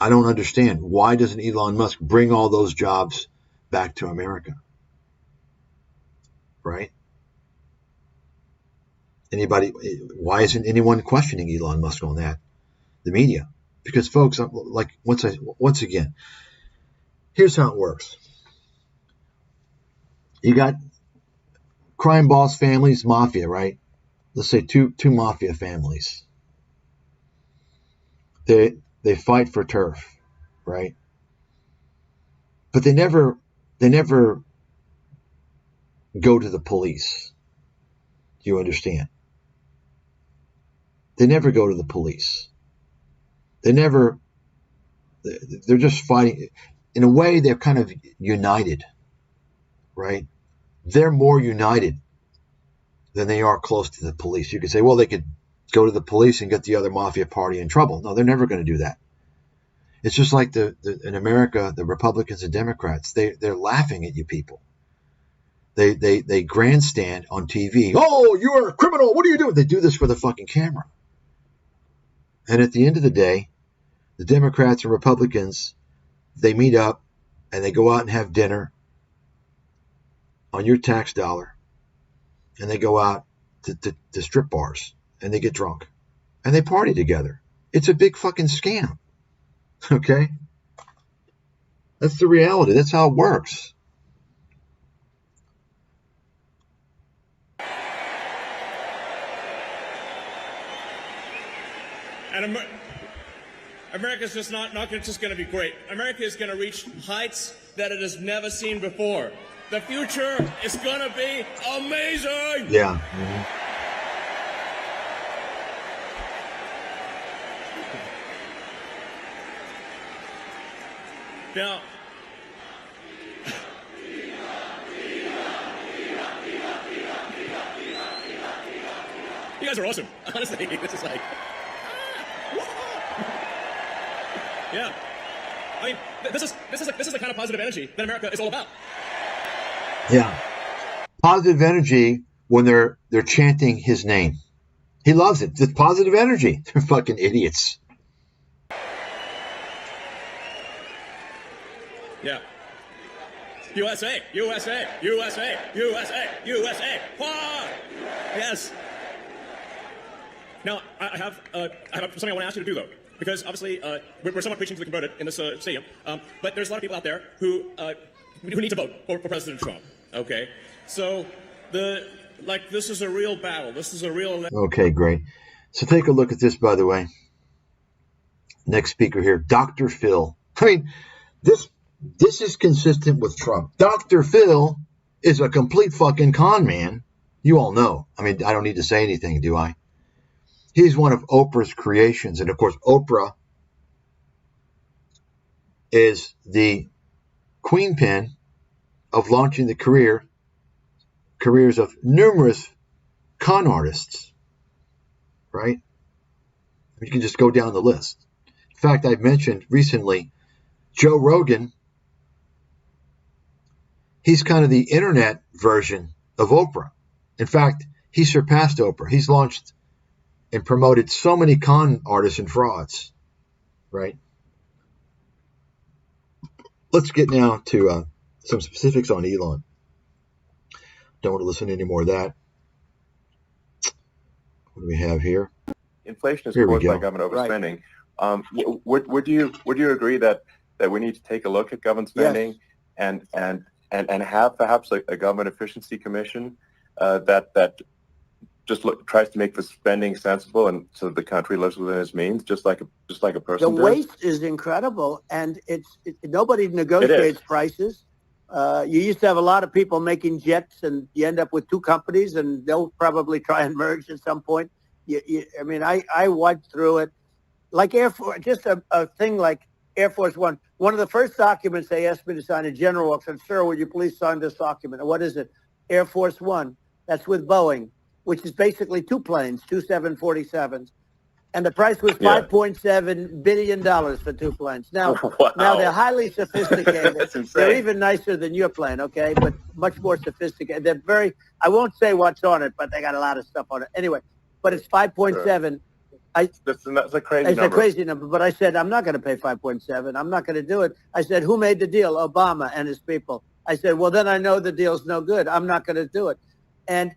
I don't understand. Why doesn't Elon Musk bring all those jobs back to America? Right? Why isn't anyone questioning Elon Musk on that? The media. Because folks, like once again, here's how it works. You got crime boss families, mafia, right? Let's say two mafia families. They fight for turf, right? But they never go to the police. Do you understand? They never go to the police. They're just fighting. In a way, they're kind of united, right? They're more united than they are close to the police. You could say, well, they could go to the police and get the other mafia party in trouble. No, they're never going to do that. It's just like in America, the Republicans and Democrats, they're laughing at you people. They grandstand on TV. Oh, you're a criminal. What are you doing? They do this for the fucking camera. And at the end of the day, the Democrats and Republicans, they meet up and they go out and have dinner on your tax dollar. And they go out to strip bars and they get drunk and they party together. It's a big fucking scam. Okay? That's the reality. That's how it works. And America's just not just going to be great. America is going to reach heights that it has never seen before. The future is going to be amazing. Yeah. Mm-hmm. Now, you guys are awesome. Honestly, this is like, yeah. I mean, this is the kind of positive energy that America is all about. Yeah. Positive energy when they're chanting his name. He loves it. It's positive energy. They're fucking idiots. Yeah. USA, USA, USA, USA, USA. Wah! Yes. Now, I have something I want to ask you to do, though. Because obviously, we're somewhat preaching to the converted in this stadium. But there's a lot of people out there who need to vote for President Trump. Okay? So, this is a real battle. This is a real... Okay, great. So take a look at this, by the way. Next speaker here, Dr. Phil. I mean, this is consistent with Trump. Dr. Phil is a complete fucking con man. You all know. I mean, I don't need to say anything, do I? He's one of Oprah's creations. And, of course, Oprah is the queen pin of launching the careers of numerous con artists, right? You can just go down the list. In fact, I've mentioned recently Joe Rogan. He's kind of the internet version of Oprah. In fact, he surpassed Oprah. He's launched and promoted so many con artists and frauds, right? Let's get now to some specifics on Elon. Don't want to listen to any more of that. What do we have here? Inflation is Here we caused by go. government Right. overspending. Would you agree that we need to take a look at government spending and have perhaps a government efficiency commission that just tries to make the spending sensible and so the country lives within its means, just like a person The does? waste is incredible, and nobody negotiates prices. You used to have a lot of people making jets, and you end up with two companies, and they'll probably try and merge at some point. I mean, I went through it. Like Air Force, just a thing like Air Force One. One of the first documents they asked me to sign, a general said, "Sir, would you please sign this document?" And what is it? Air Force One. That's with Boeing, which is basically two planes, two 747s. And the price was $5.7 billion for two planes. Now, Wow. now they're highly sophisticated. That's insane. They're even nicer than your plane, okay? But much more sophisticated. They're very, I won't say what's on it, but they got a lot of stuff on it. Anyway, but it's 5.7. That's a crazy It's number. a crazy number, but I said, I'm not going to pay 5.7. I'm not going to do it. I said, who made the deal? Obama and his people. I said, well, then I know the deal's no good. I'm not going to do it. And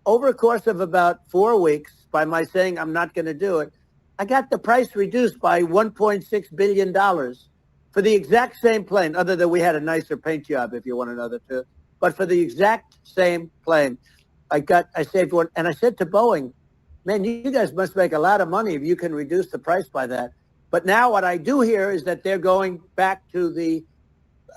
over a course of about 4 weeks, by my saying I'm not going to do it, I got the price reduced by $1.6 billion for the exact same plane, other than we had a nicer paint job, if you want to know the truth. But for the exact same plane, I saved one. And I said to Boeing, man, you guys must make a lot of money if you can reduce the price by that. But now what I do hear is that they're going back to the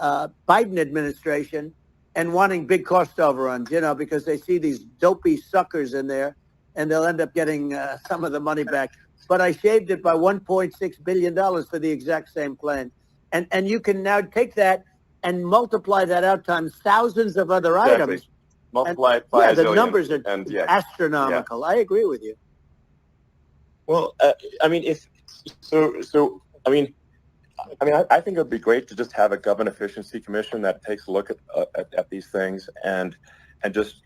Biden administration and wanting big cost overruns, because they see these dopey suckers in there, and they'll end up getting some of the money back. But I shaved it by $1.6 billion for the exact same plane. And you can now take that and multiply that out times thousands of other items. Multiply it by a the zillion, numbers are and astronomical. I agree with you. Well, I mean, I think it would be great to just have a government efficiency commission that takes a look at these things and just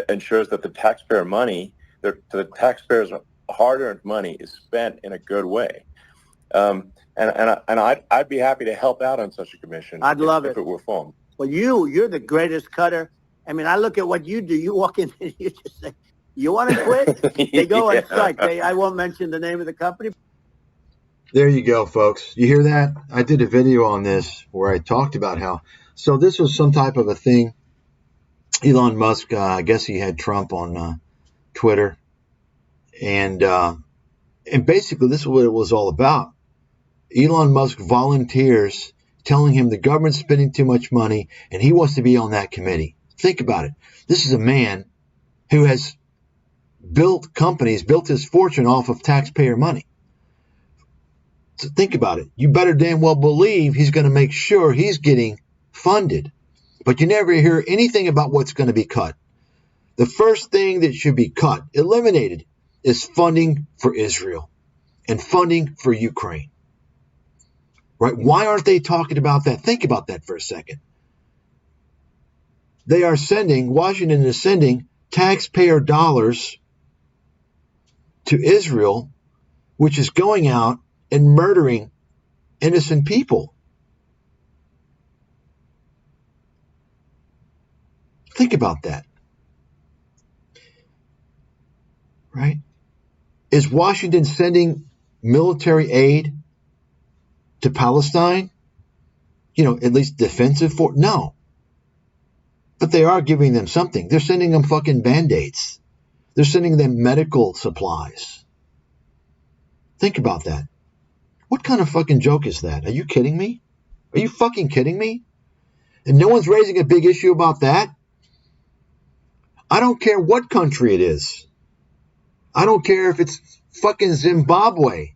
ensures that the taxpayer money, the taxpayers' hard-earned money, is spent in a good way. And I'd be happy to help out on such a commission. I'd love if it were formed. Well, you're the greatest cutter. I mean, I look at what you do. You walk in and you just say, "You want to quit?" They go on strike. I won't mention the name of the company. There you go, folks. You hear that? I did a video on this where I talked about how. So this was some type of a thing. Elon Musk, I guess he had Trump on Twitter, and basically this is what it was all about. Elon Musk volunteers telling him the government's spending too much money, and he wants to be on that committee. Think about it. This is a man who has built companies, built his fortune off of taxpayer money. So think about it. You better damn well believe he's going to make sure he's getting funded. But you never hear anything about what's going to be cut. The first thing that should be cut, eliminated, is funding for Israel and funding for Ukraine. Right? Why aren't they talking about that? Think about that for a second. Washington is sending taxpayer dollars to Israel, which is going out and murdering innocent people. Think about that. Right? Is Washington sending military aid to Palestine? At least defensive for? No. But they are giving them something. They're sending them fucking Band-Aids. They're sending them medical supplies. Think about that. What kind of fucking joke is that? Are you kidding me? Are you fucking kidding me? And no one's raising a big issue about that? I don't care what country it is. I don't care if it's fucking Zimbabwe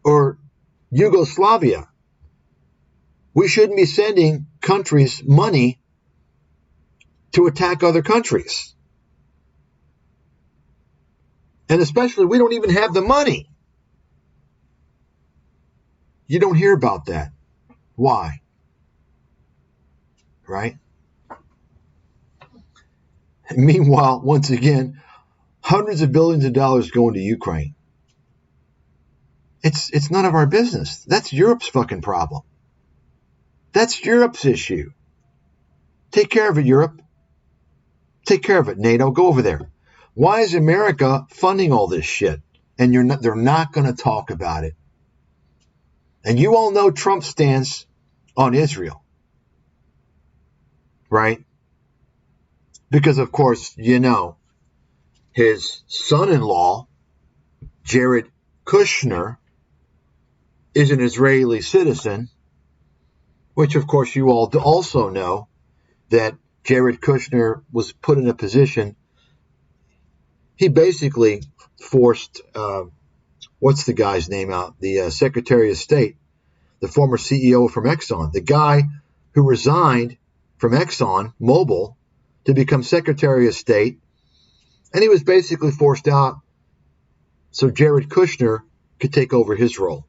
or Yugoslavia. We shouldn't be sending countries money to attack other countries. And especially, we don't even have the money. You don't hear about that. Why? Right? And meanwhile, once again, hundreds of billions of dollars going to Ukraine. It's none of our business. That's Europe's fucking problem. That's Europe's issue. Take care of it, Europe. Take care of it, NATO. Go over there. Why is America funding all this shit? And they're not going to talk about it. And you all know Trump's stance on Israel, right? Because, of course, you know, his son-in-law, Jared Kushner, is an Israeli citizen, which, of course, you all also know that Jared Kushner was put in a position. He basically forced, what's the guy's name out? The Secretary of State, the former CEO from Exxon, the guy who resigned from Exxon Mobil to become Secretary of State. And he was basically forced out so Jared Kushner could take over his role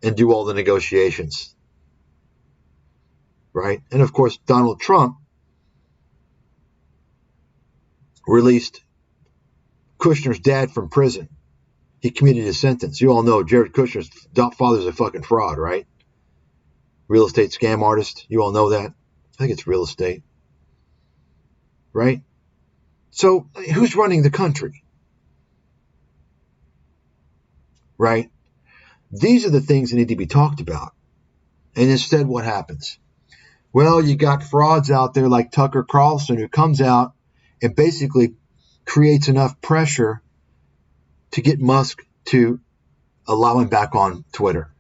and do all the negotiations. Right? And of course, Donald Trump released Kushner's dad from prison. He commuted his sentence. You all know Jared Kushner's father's a fucking fraud, right? Real estate scam artist. You all know that. I think it's real estate. Right? So who's running the country? Right? These are the things that need to be talked about. And instead, what happens? Well, you got frauds out there like Tucker Carlson who comes out and basically creates enough pressure to get Musk to allow him back on Twitter.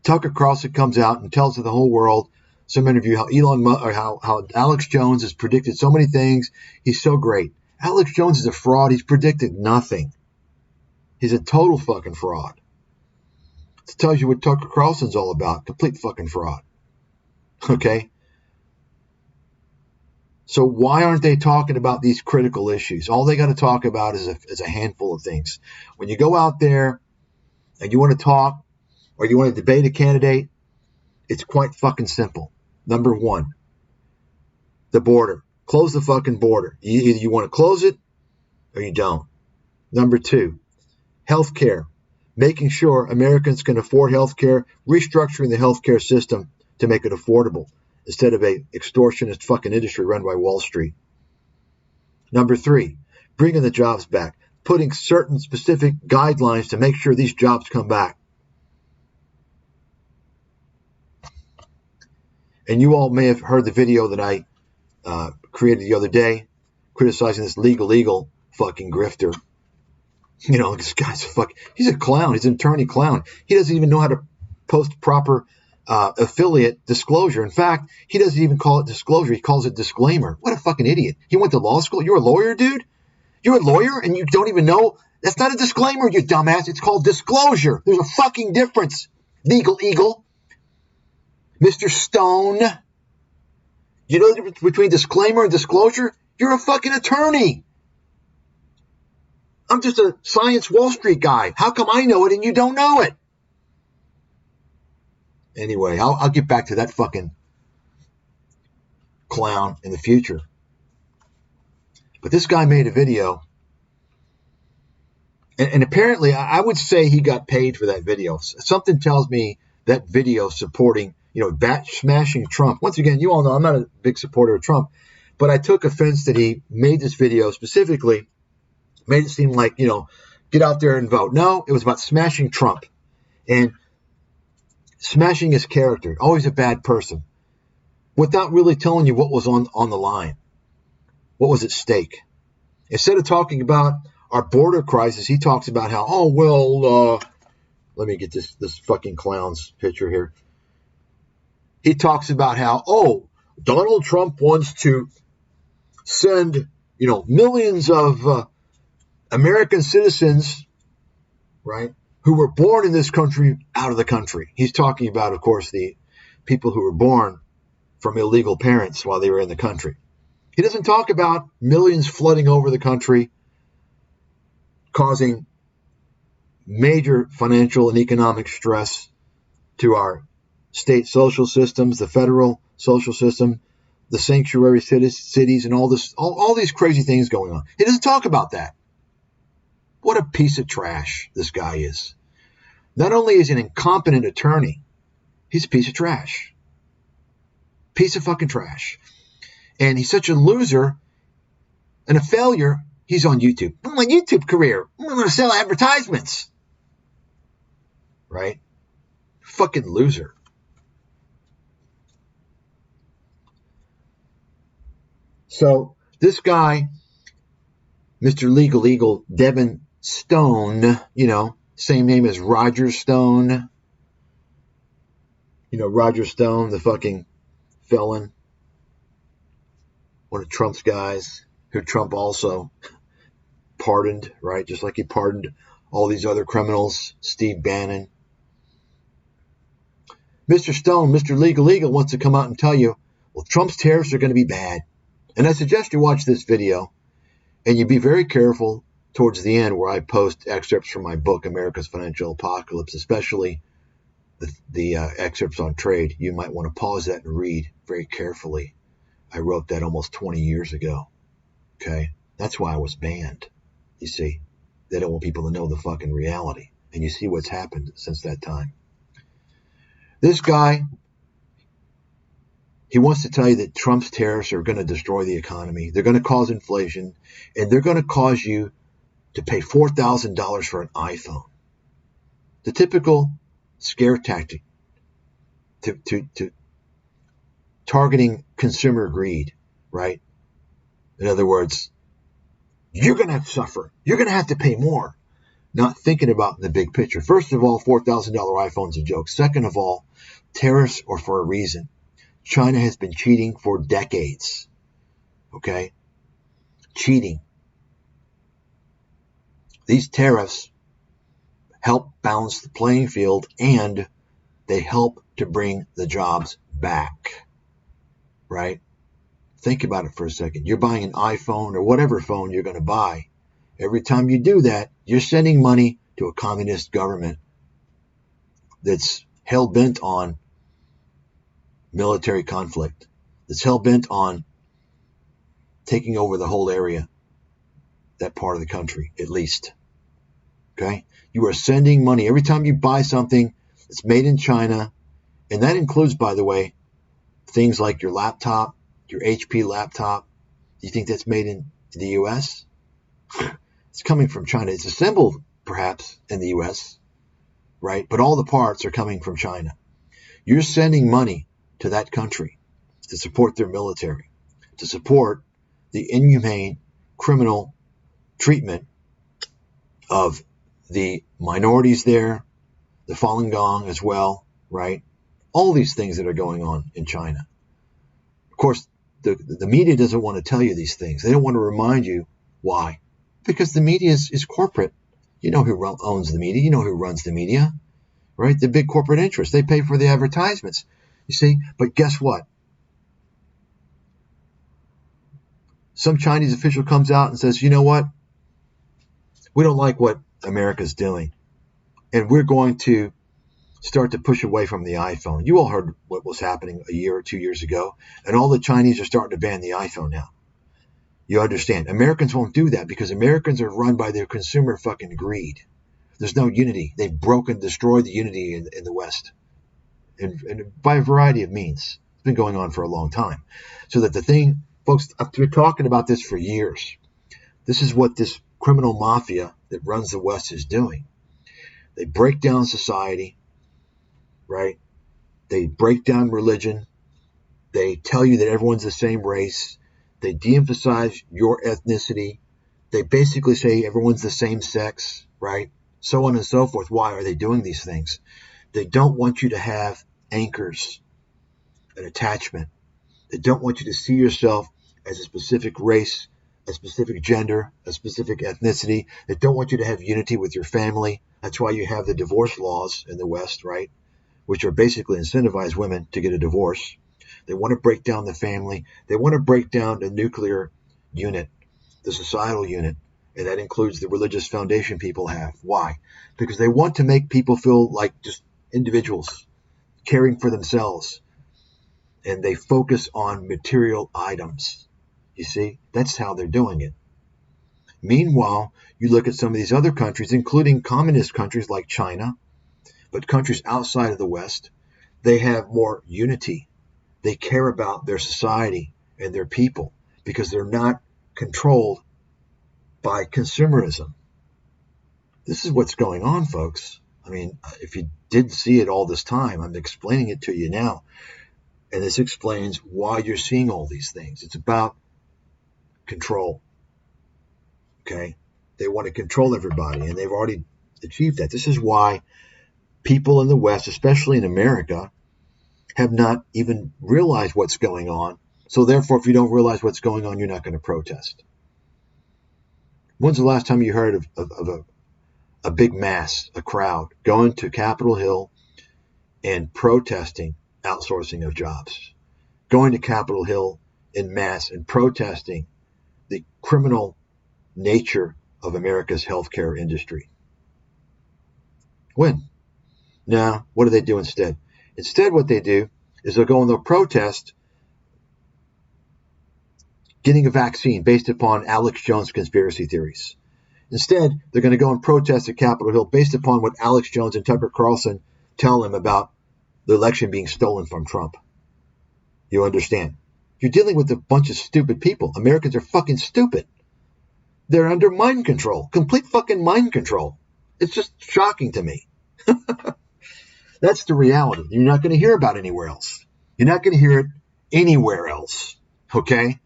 Tucker Carlson comes out and tells the whole world, some interview, how how Alex Jones has predicted so many things. He's so great. Alex Jones is a fraud. He's predicted nothing. He's a total fucking fraud. It tells you what Tucker Carlson's all about. Complete fucking fraud. Okay? So why aren't they talking about these critical issues? All they got to talk about is a handful of things. When you go out there and you want to talk or you want to debate a candidate, it's quite fucking simple. Number one, the border. Close the fucking border. Either you want to close it or you don't. Number two, healthcare. Making sure Americans can afford healthcare, restructuring the healthcare system to make it affordable instead of a extortionist fucking industry run by Wall Street. Number three, bringing the jobs back, putting certain specific guidelines to make sure these jobs come back. And you all may have heard the video that I created the other day criticizing this legal fucking grifter. You know, this guy's he's a clown. He's an attorney clown. He doesn't even know how to post proper affiliate disclosure. In fact, he doesn't even call it disclosure. He calls it disclaimer. What a fucking idiot. He went to law school. You're a lawyer, dude? You're a lawyer and you don't even know? That's not a disclaimer, you dumbass. It's called disclosure. There's a fucking difference. Legal eagle. Mr. Stone. You know the difference between disclaimer and disclosure? You're a fucking attorney. I'm just a science Wall Street guy. How come I know it and you don't know it? Anyway, I'll get back to that fucking clown in the future. But this guy made a video. And apparently, I would say he got paid for that video. Something tells me that video supporting, smashing Trump. Once again, you all know I'm not a big supporter of Trump. But I took offense that he made this video specifically, made it seem like, get out there and vote. No, it was about smashing Trump and smashing his character. Always a bad person. Without really telling you what was on the line. What was at stake. Instead of talking about our border crisis, he talks about how, let me get this fucking clown's picture here. He talks about how, Donald Trump wants to send, millions of American citizens, right, who were born in this country out of the country. He's talking about, of course, the people who were born from illegal parents while they were in the country. He doesn't talk about millions flooding over the country, causing major financial and economic stress to our state social systems, the federal social system, the sanctuary cities, and all these crazy things going on. He doesn't talk about that. What a piece of trash this guy is. Not only is he an incompetent attorney, he's a piece of trash. Piece of fucking trash. And he's such a loser, And a failure, he's on YouTube. My YouTube career, I'm going to sell advertisements. Right? Fucking loser. So this guy, Mr. Legal Eagle, Devin Stone, same name as Roger Stone. Roger Stone, the fucking felon. One of Trump's guys, who Trump also pardoned, right? Just like he pardoned all these other criminals, Steve Bannon. Mr. Stone, Mr. Legal Eagle wants to come out and tell you, well, Trump's tariffs are going to be bad. And I suggest you watch this video and you be very careful towards the end where I post excerpts from my book, America's Financial Apocalypse, especially the excerpts on trade. You might want to pause that and read very carefully. I wrote that almost 20 years ago. Okay? That's why I was banned. You see, they don't want people to know the fucking reality. And you see what's happened since that time. This guy, he wants to tell you that Trump's tariffs are going to destroy the economy. They're going to cause inflation, and they're going to cause you to pay $4,000 for an iPhone. The typical scare tactic to targeting consumer greed, right? In other words, you're going to suffer. You're going to have to pay more. Not thinking about the big picture. First of all, $4,000 iPhone's a joke. Second of all, tariffs are for a reason. China has been cheating for decades. Okay? Cheating. These tariffs help balance the playing field, and they help to bring the jobs back. Right? Think about it for a second. You're buying an iPhone or whatever phone you're going to buy. Every time you do that, you're sending money to a communist government that's hell-bent on military conflict, that's hell-bent on taking over the whole area, that part of the country, at least. Okay? You are sending money. Every time you buy something that's made in China, and that includes, by the way, things like your laptop, your HP laptop. Do you think that's made in the U.S.? It's coming from China. It's assembled, perhaps, in the U.S., right? But all the parts are coming from China. You're sending money to that country to support their military, to support the inhumane criminal treatment of the minorities there, the Falun Gong as well, right? All these things that are going on in China. Of course, the media doesn't want to tell you these things. They don't want to remind you. Why? Because the media is corporate. You know who owns the media. You know who runs the media, right? The big corporate interests. They pay for the advertisements, you see. But guess what? Some Chinese official comes out and says, you know what? We don't like what America's doing, and we're going to start to push away from the iPhone. You all heard what was happening a year or 2 years ago, and all the Chinese are starting to ban the iPhone now. You understand? Americans won't do that because Americans are run by their consumer fucking greed. There's no unity. They've destroyed the unity in the West, and by a variety of means. It's been going on for a long time. So that the thing, folks, I've been talking about this for years. This is what this criminal mafia that runs the West is doing. They break down society, right? They break down religion. They tell you that everyone's the same race. They de-emphasize your ethnicity. They basically say everyone's the same sex, right? So on and so forth. Why are they doing these things? They don't want you to have anchors, an attachment. They don't want you to see yourself as a specific race, a specific gender, a specific ethnicity. They don't want you to have unity with your family. That's why you have the divorce laws in the West, right? Which are basically incentivize women to get a divorce. They want to break down the family. They want to break down the nuclear unit, the societal unit, and that includes the religious foundation people have. Why? Because they want to make people feel like just individuals caring for themselves, and they focus on material items. You see, that's how they're doing it. Meanwhile, you look at some of these other countries, including communist countries like China, but countries outside of the West, they have more unity. They care about their society and their people because they're not controlled by consumerism. This is what's going on, folks. I mean, if you didn't see it all this time, I'm explaining it to you now. And this explains why you're seeing all these things. It's about control. Okay? They want to control everybody, and they've already achieved that. This is why people in the West, especially in America, have not even realized what's going on. So therefore, if you don't realize what's going on, you're not going to protest. When's the last time you heard of a big mass, a crowd, going to Capitol Hill and protesting outsourcing of jobs? Going to Capitol Hill in mass and protesting the criminal nature of America's healthcare industry. When? Now, what do they do instead? Instead, what they do is they'll go and they'll protest getting a vaccine based upon Alex Jones conspiracy theories. Instead, they're going to go and protest at Capitol Hill based upon what Alex Jones and Tucker Carlson tell them about the election being stolen from Trump. You understand? You're dealing with a bunch of stupid people. Americans are fucking stupid. They're under mind control, complete fucking mind control. It's just shocking to me. That's the reality. You're not going to hear about anywhere else. You're not going to hear it anywhere else, okay?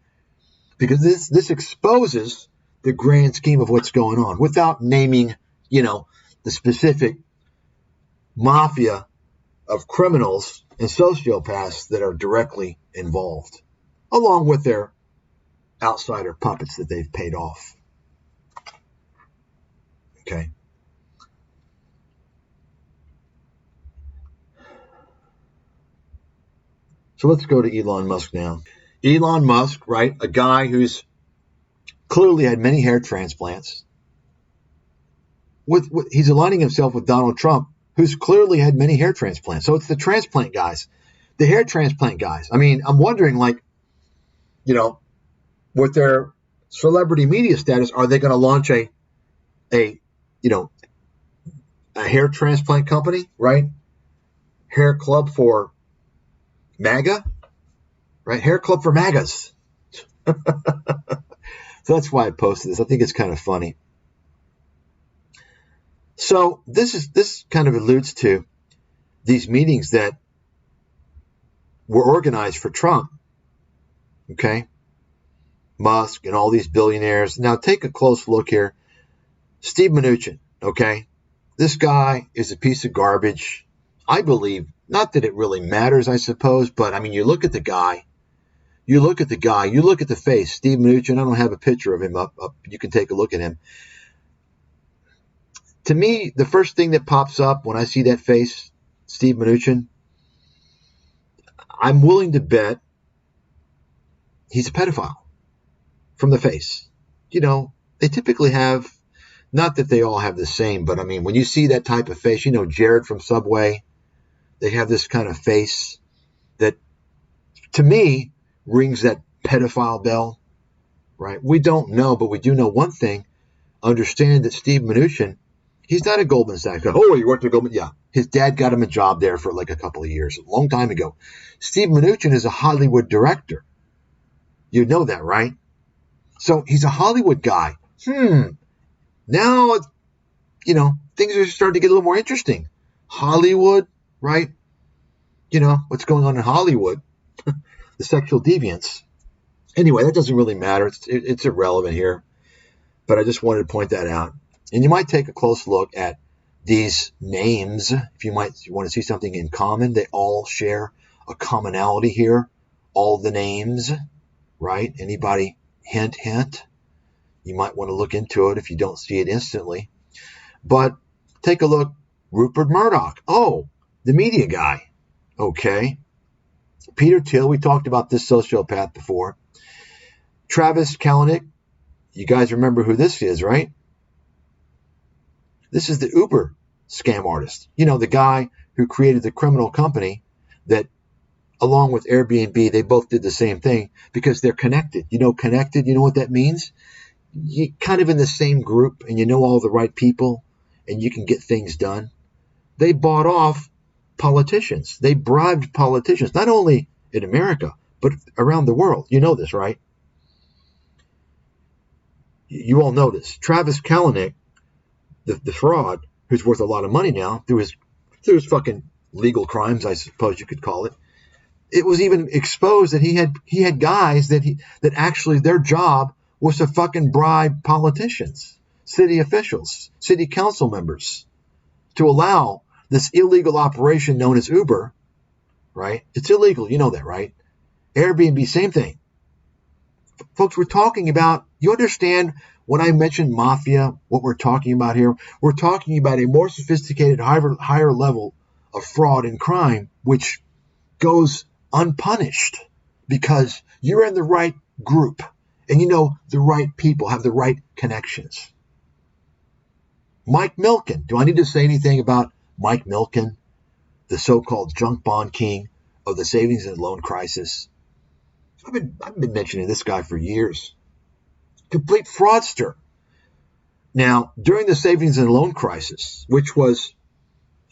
Because this exposes the grand scheme of what's going on without naming, the specific mafia of criminals and sociopaths that are directly involved, along with their outsider puppets that they've paid off. Okay. So let's go to Elon Musk now. Elon Musk, right? A guy who's clearly had many hair transplants. He's aligning himself with Donald Trump, who's clearly had many hair transplants. So it's the transplant guys, the hair transplant guys. I mean, I'm wondering, with their celebrity media status, are they going to launch a hair transplant company, right? Hair club for MAGA, right? Hair club for MAGAs. So that's why I posted this. I think it's kind of funny. So this kind of alludes to these meetings that were organized for Trump. Okay? Musk and all these billionaires. Now take a close look here. Steve Mnuchin, okay? This guy is a piece of garbage. I believe, not that it really matters, I suppose, but I mean, you look at the guy. You look at the face, Steve Mnuchin. I don't have a picture of him up. You can take a look at him. To me, the first thing that pops up when I see that face, Steve Mnuchin, I'm willing to bet he's a pedophile from the face. They typically have, not that they all have the same, but I mean, when you see that type of face, Jared from Subway, they have this kind of face that, to me, rings that pedophile bell, right? We don't know, but we do know one thing. Understand that Steve Mnuchin, he's not a Goldman Sachs. Oh, you worked at Goldman? Yeah. His dad got him a job there for like a couple of years, a long time ago. Steve Mnuchin is a Hollywood director. You know that, right? So he's a Hollywood guy. Now, things are starting to get a little more interesting. Hollywood, right? What's going on in Hollywood. The sexual deviance. Anyway, that doesn't really matter. It's irrelevant here. But I just wanted to point that out. And you might take a close look at these names. If you want to see something in common, they all share a commonality here. All the names, right? Anybody hint? You might want to look into it if you don't see it instantly. But take a look. Rupert Murdoch. Oh, the media guy. Okay. Peter Thiel, we talked about this sociopath before. Travis Kalanick, you guys remember who this is, right? This is the Uber scam artist. The guy who created the criminal company that, along with Airbnb, they both did the same thing because they're connected. Connected, you know what that means? You're kind of in the same group and you know all the right people and you can get things done. They bought off politicians. They bribed politicians, not only in America, but around the world. You know this, right? You all know this. Travis Kalanick, the fraud, who's worth a lot of money now through his fucking legal crimes, I suppose you could call it. It was even exposed that he had guys that actually their job was to fucking bribe politicians, city officials, city council members, to allow this illegal operation known as Uber, right? It's illegal, you know that, right? Airbnb, same thing. Folks, we're talking about, you understand when I mention mafia, what we're talking about here? We're talking about a more sophisticated, higher level of fraud and crime, which goes unpunished because you're in the right group and you know the right people have the right connections. Mike Milken. Do I need to say anything about Mike Milken, the so-called junk bond king of the savings and loan crisis? I've been mentioning this guy for years. Complete fraudster. Now, during the savings and loan crisis, which was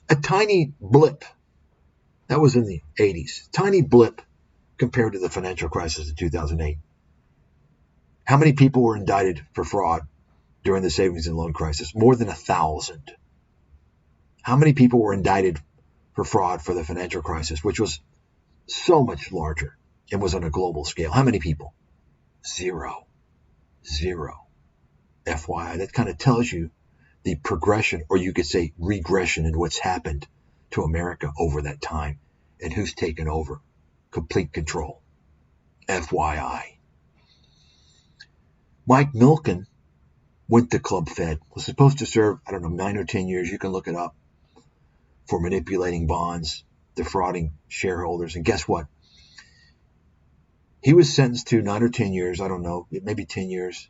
a tiny blip, that was in the 80s, tiny blip compared to the financial crisis of 2008. How many people were indicted for fraud during the savings and loan crisis? More than 1,000. How many people were indicted for fraud for the financial crisis, which was so much larger and was on a global scale? How many people? Zero. FYI, that kind of tells you the progression, or you could say regression, in what's happened to America over that time and who's taken over complete control. FYI. Mike Milken went to Club Fed, was supposed to serve, 9 or 10 years, you can look it up, for manipulating bonds, defrauding shareholders. And guess what? He was sentenced to 9 or 10 years, I don't know, maybe 10 years.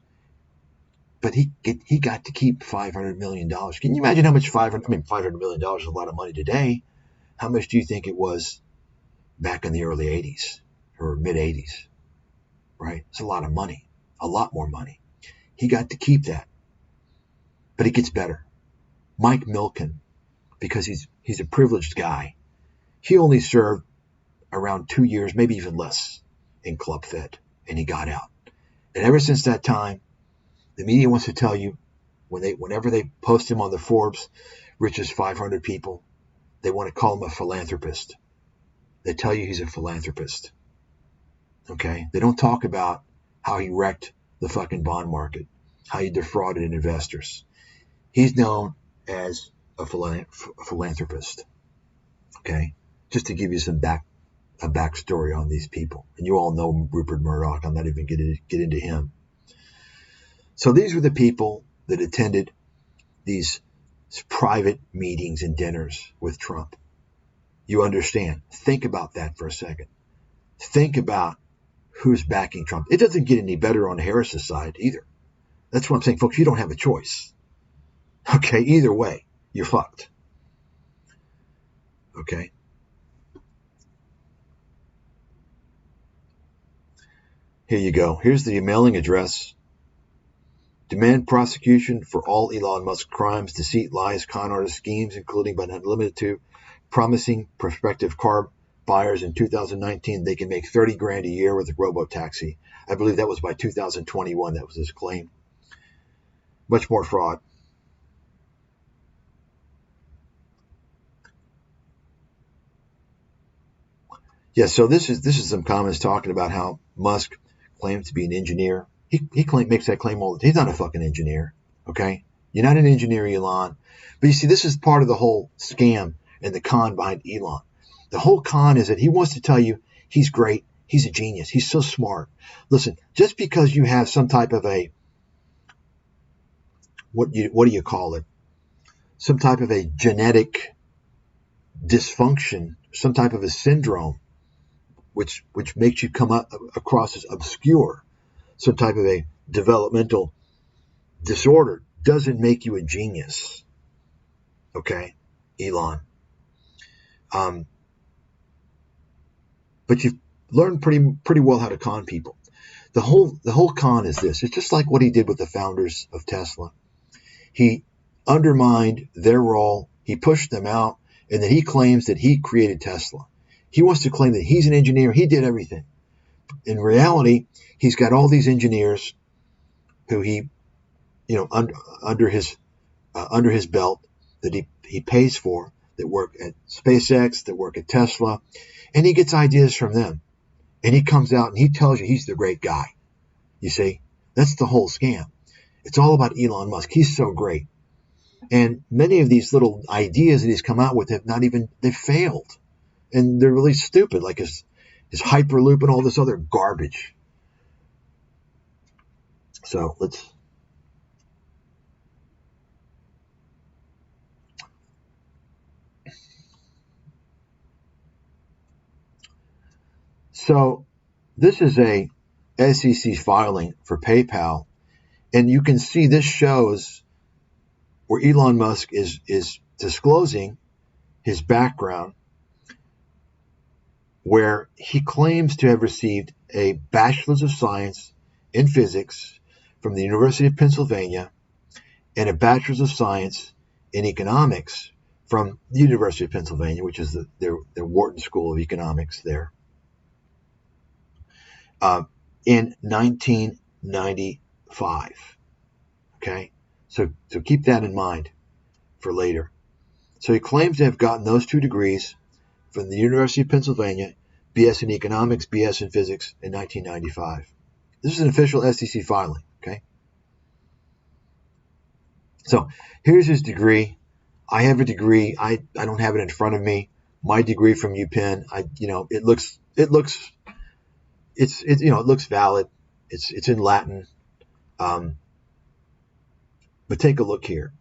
But he got to keep $500 million. Can you imagine how much $500 million is a lot of money today. How much do you think it was back in the early 80s or mid 80s? Right? It's a lot of money, a lot more money. He got to keep that. But it gets better. Mike Milken, because he's a privileged guy, he only served around 2 years, maybe even less, in Club Fed, and he got out. And ever since that time, the media wants to tell you, whenever they post him on the Forbes richest 500 people, they want to call him a philanthropist. They tell you he's a philanthropist. Okay? They don't talk about how he wrecked the fucking bond market, how he defrauded investors. He's known as a philanthropist. Okay? Just to give you a backstory on these people. And you all know Rupert Murdoch. I'm not even going to get into him. So these were the people that attended these private meetings and dinners with Trump. You understand. Think about that for a second. Think about who's backing Trump. It doesn't get any better on Harris's side either. That's what I'm saying, folks. You don't have a choice. Okay, either way, you're fucked. Okay. Here you go. Here's the mailing address. Demand prosecution for all Elon Musk crimes, deceit, lies, con artist schemes, including but not limited to promising prospective car buyers in 2019 they can make 30 grand a year with a robo-taxi. I believe that was by 2021. That was his claim. Much more fraud. Yeah, so this is some comments talking about how Musk claims to be an engineer. He makes that claim all the time. He's not a fucking engineer, okay? You're not an engineer, Elon. But you see, this is part of the whole scam and the con behind Elon. The whole con is that he wants to tell you he's great, he's a genius, he's so smart. Listen, just because you have some type of a, what do you call it? Some type of a genetic dysfunction, some type of a syndrome, which makes you come across as obscure, some type of a developmental disorder, doesn't make you a genius. Okay, Elon. But you've learned pretty well how to con people. The whole con is this. It's just like what he did with the founders of Tesla. He undermined their role. He pushed them out, and then he claims that he created Tesla. He wants to claim that he's an engineer. He did everything. In reality, he's got all these engineers who he under his belt that he pays for, that work at SpaceX, that work at Tesla, and he gets ideas from them. And he comes out and he tells you he's the great guy. You see, that's the whole scam. It's all about Elon Musk. He's so great. And many of these little ideas that he's come out with they've failed. And they're really stupid, like his Hyperloop and all this other garbage. So So this is a SEC filing for PayPal, and you can see this shows where Elon Musk is disclosing his background, where he claims to have received a Bachelor's of Science in Physics from the University of Pennsylvania and a Bachelor's of Science in Economics from the University of Pennsylvania, which is their Wharton School of Economics there, in 1995. Okay, so keep that in mind for later. So he claims to have gotten those 2 degrees from the University of Pennsylvania, BS in Economics, BS in Physics, in 1995. This is an official SEC filing. Okay, so here's his degree. I have a degree. I don't have it in front of me. My degree from UPenn. It looks valid. It's in Latin. But take a look here.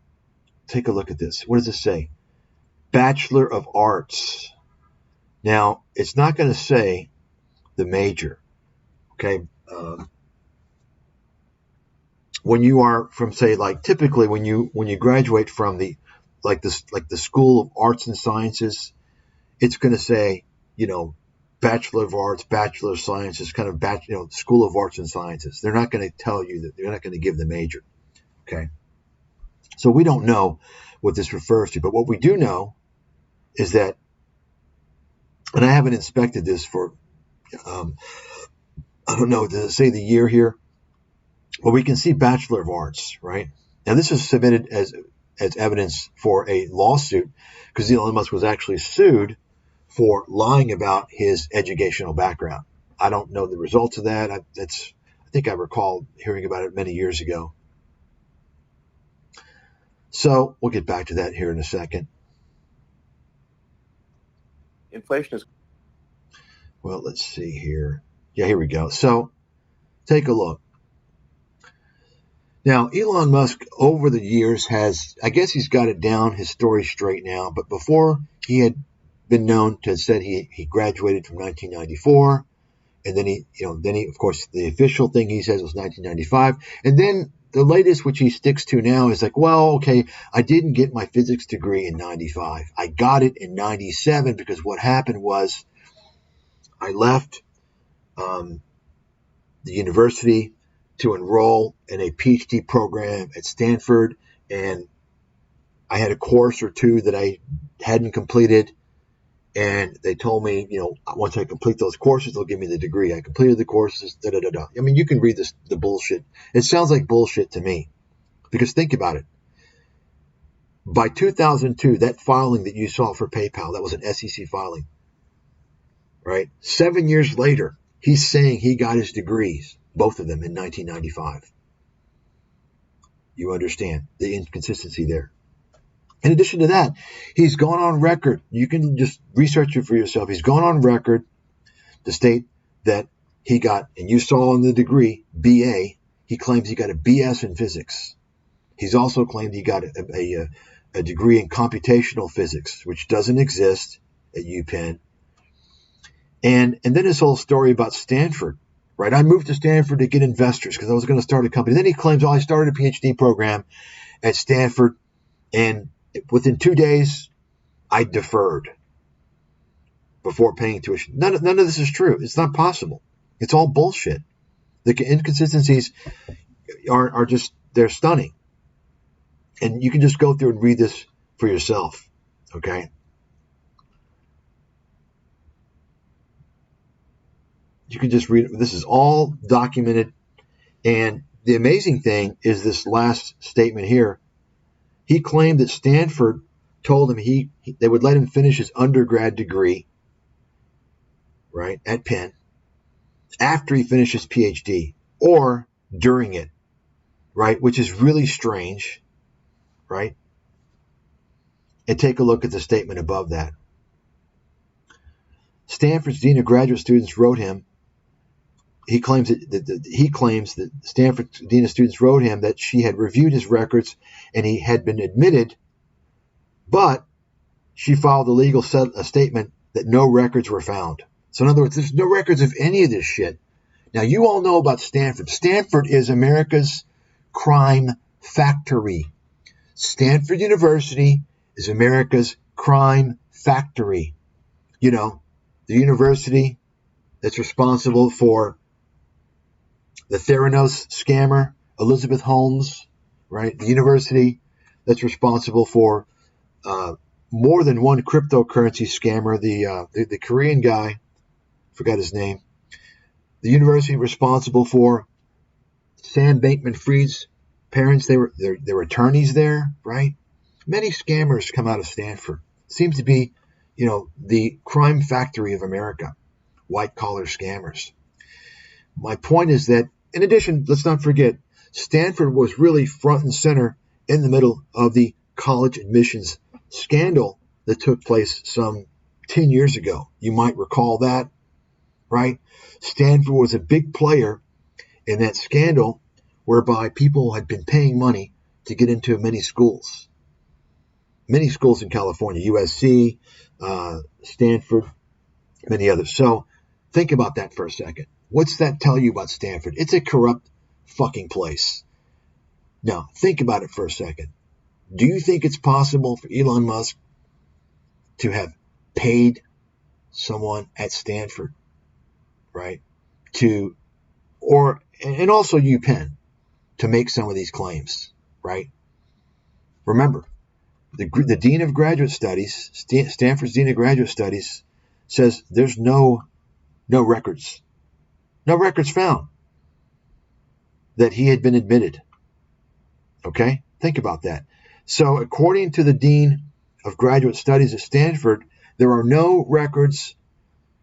Take a look at this. What does it say? Bachelor of Arts. Now, it's not going to say the major. Okay. When you are from, say, like typically when you graduate from the School of Arts and Sciences, it's going to say, Bachelor of Arts, Bachelor of Sciences, kind of School of Arts and Sciences. They're not going to tell you that. They're not going to give the major. Okay. So we don't know what this refers to, but what we do know is that, and I haven't inspected this for, I don't know, does it say the year here? Well, we can see Bachelor of Arts, right? Now this is submitted as evidence for a lawsuit because Elon Musk was actually sued for lying about his educational background. I don't know the results of that. I think I recall hearing about it many years ago. So we'll get back to that here in a second. Inflation is... Well, let's see here. Yeah, here we go. So take a look. Now, Elon Musk over the years I guess he's got it down, his story straight now, but before he had been known to have said he graduated from 1994, and then he, of course, the official thing he says was 1995, and then the latest, which he sticks to now, is like, well, okay, I didn't get my physics degree in 95. I got it in 97 because what happened was I left the university to enroll in a PhD program at Stanford, and I had a course or two that I hadn't completed, and they told me, once I complete those courses, they'll give me the degree. I completed the courses, da-da-da-da. I mean, you can read the bullshit. It sounds like bullshit to me, because think about it. By 2002, that filing that you saw for PayPal, that was an SEC filing, right? 7 years later, he's saying he got his degrees, both of them, in 1995. You understand the inconsistency there. In addition to that, he's gone on record. You can just research it for yourself. He's gone on record to state that he got, and you saw in the degree, BA, he claims he got a BS in physics. He's also claimed he got a degree in computational physics, which doesn't exist at UPenn. And then his whole story about Stanford, right? I moved to Stanford to get investors because I was going to start a company. Then he claims, I started a PhD program at Stanford, and within 2 days, I deferred before paying tuition. None of this is true. It's not possible. It's all bullshit. The inconsistencies are just, they're stunning. And you can just go through and read this for yourself, okay? You can just read it. This is all documented. And the amazing thing is this last statement here. He claimed that Stanford told him they would let him finish his undergrad degree, right, at Penn, after he finished his PhD or during it, right, which is really strange, right? And take a look at the statement above that. Stanford's Dean of Graduate Students wrote him. He claims that Stanford's Dean of Students wrote him that she had reviewed his records and he had been admitted, but she filed a legal statement that no records were found. So in other words, there's no records of any of this shit. Now, you all know about Stanford. Stanford is America's crime factory. Stanford University is America's crime factory. You know, the university that's responsible for the Theranos scammer, Elizabeth Holmes, right? The university that's responsible for more than one cryptocurrency scammer, the Korean guy, forgot his name. The university responsible for Sam Bankman-Fried's parents, they were attorneys there, right? Many scammers come out of Stanford. Seems to be, the crime factory of America, white-collar scammers. My point is that, in addition, let's not forget, Stanford was really front and center in the middle of the college admissions scandal that took place some 10 years ago. You might recall that, right? Stanford was a big player in that scandal whereby people had been paying money to get into many schools. Many schools in California, USC, Stanford, many others. So think about that for a second. What's that tell you about Stanford? It's a corrupt fucking place. Now, think about it for a second. Do you think it's possible for Elon Musk to have paid someone at Stanford, right, and also UPenn, to make some of these claims, right? Remember, the Dean of Graduate Studies, Stanford's Dean of Graduate Studies, says there's no records found that he had been admitted. Okay? Think about that. So according to the Dean of Graduate Studies at Stanford, there are no records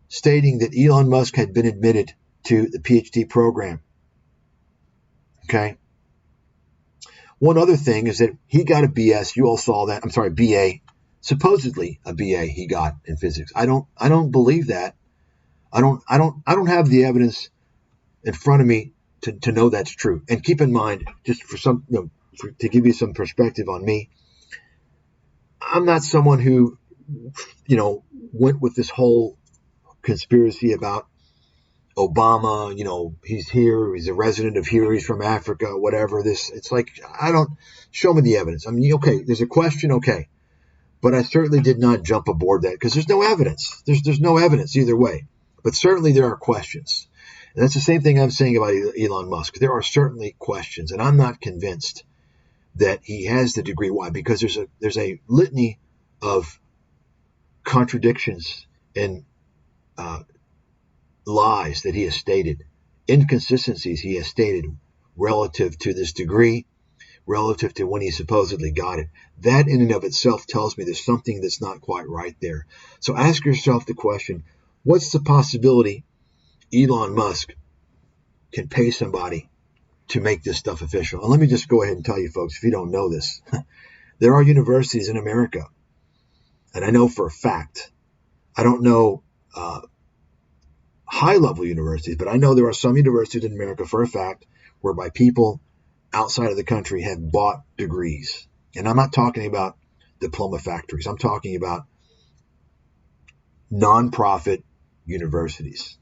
stating that Elon Musk had been admitted to the PhD program. Okay? One other thing is that he got a BS. You all saw that. I'm sorry, BA. Supposedly a BA he got in physics. I don't believe that. I don't have the evidence in front of me to know that's true. And keep in mind, just for some, to give you some perspective on me, I'm not someone who, went with this whole conspiracy about Obama, he's here, he's a resident of here, he's from Africa, whatever. It's like, show me the evidence. I mean, okay, there's a question, okay. But I certainly did not jump aboard that because there's no evidence. There's no evidence either way. But certainly there are questions. And that's the same thing I'm saying about Elon Musk. There are certainly questions, and I'm not convinced that he has the degree. Why? Because there's a litany of contradictions and lies that he has stated, inconsistencies he has stated relative to this degree, relative to when he supposedly got it. That in and of itself tells me there's something that's not quite right there. So ask yourself the question, what's the possibility Elon Musk can pay somebody to make this stuff official? And let me just go ahead and tell you folks, if you don't know this, there are universities in America, and I know for a fact, I don't know high-level universities, but I know there are some universities in America for a fact whereby people outside of the country have bought degrees. And I'm not talking about diploma factories. I'm talking about nonprofit universities.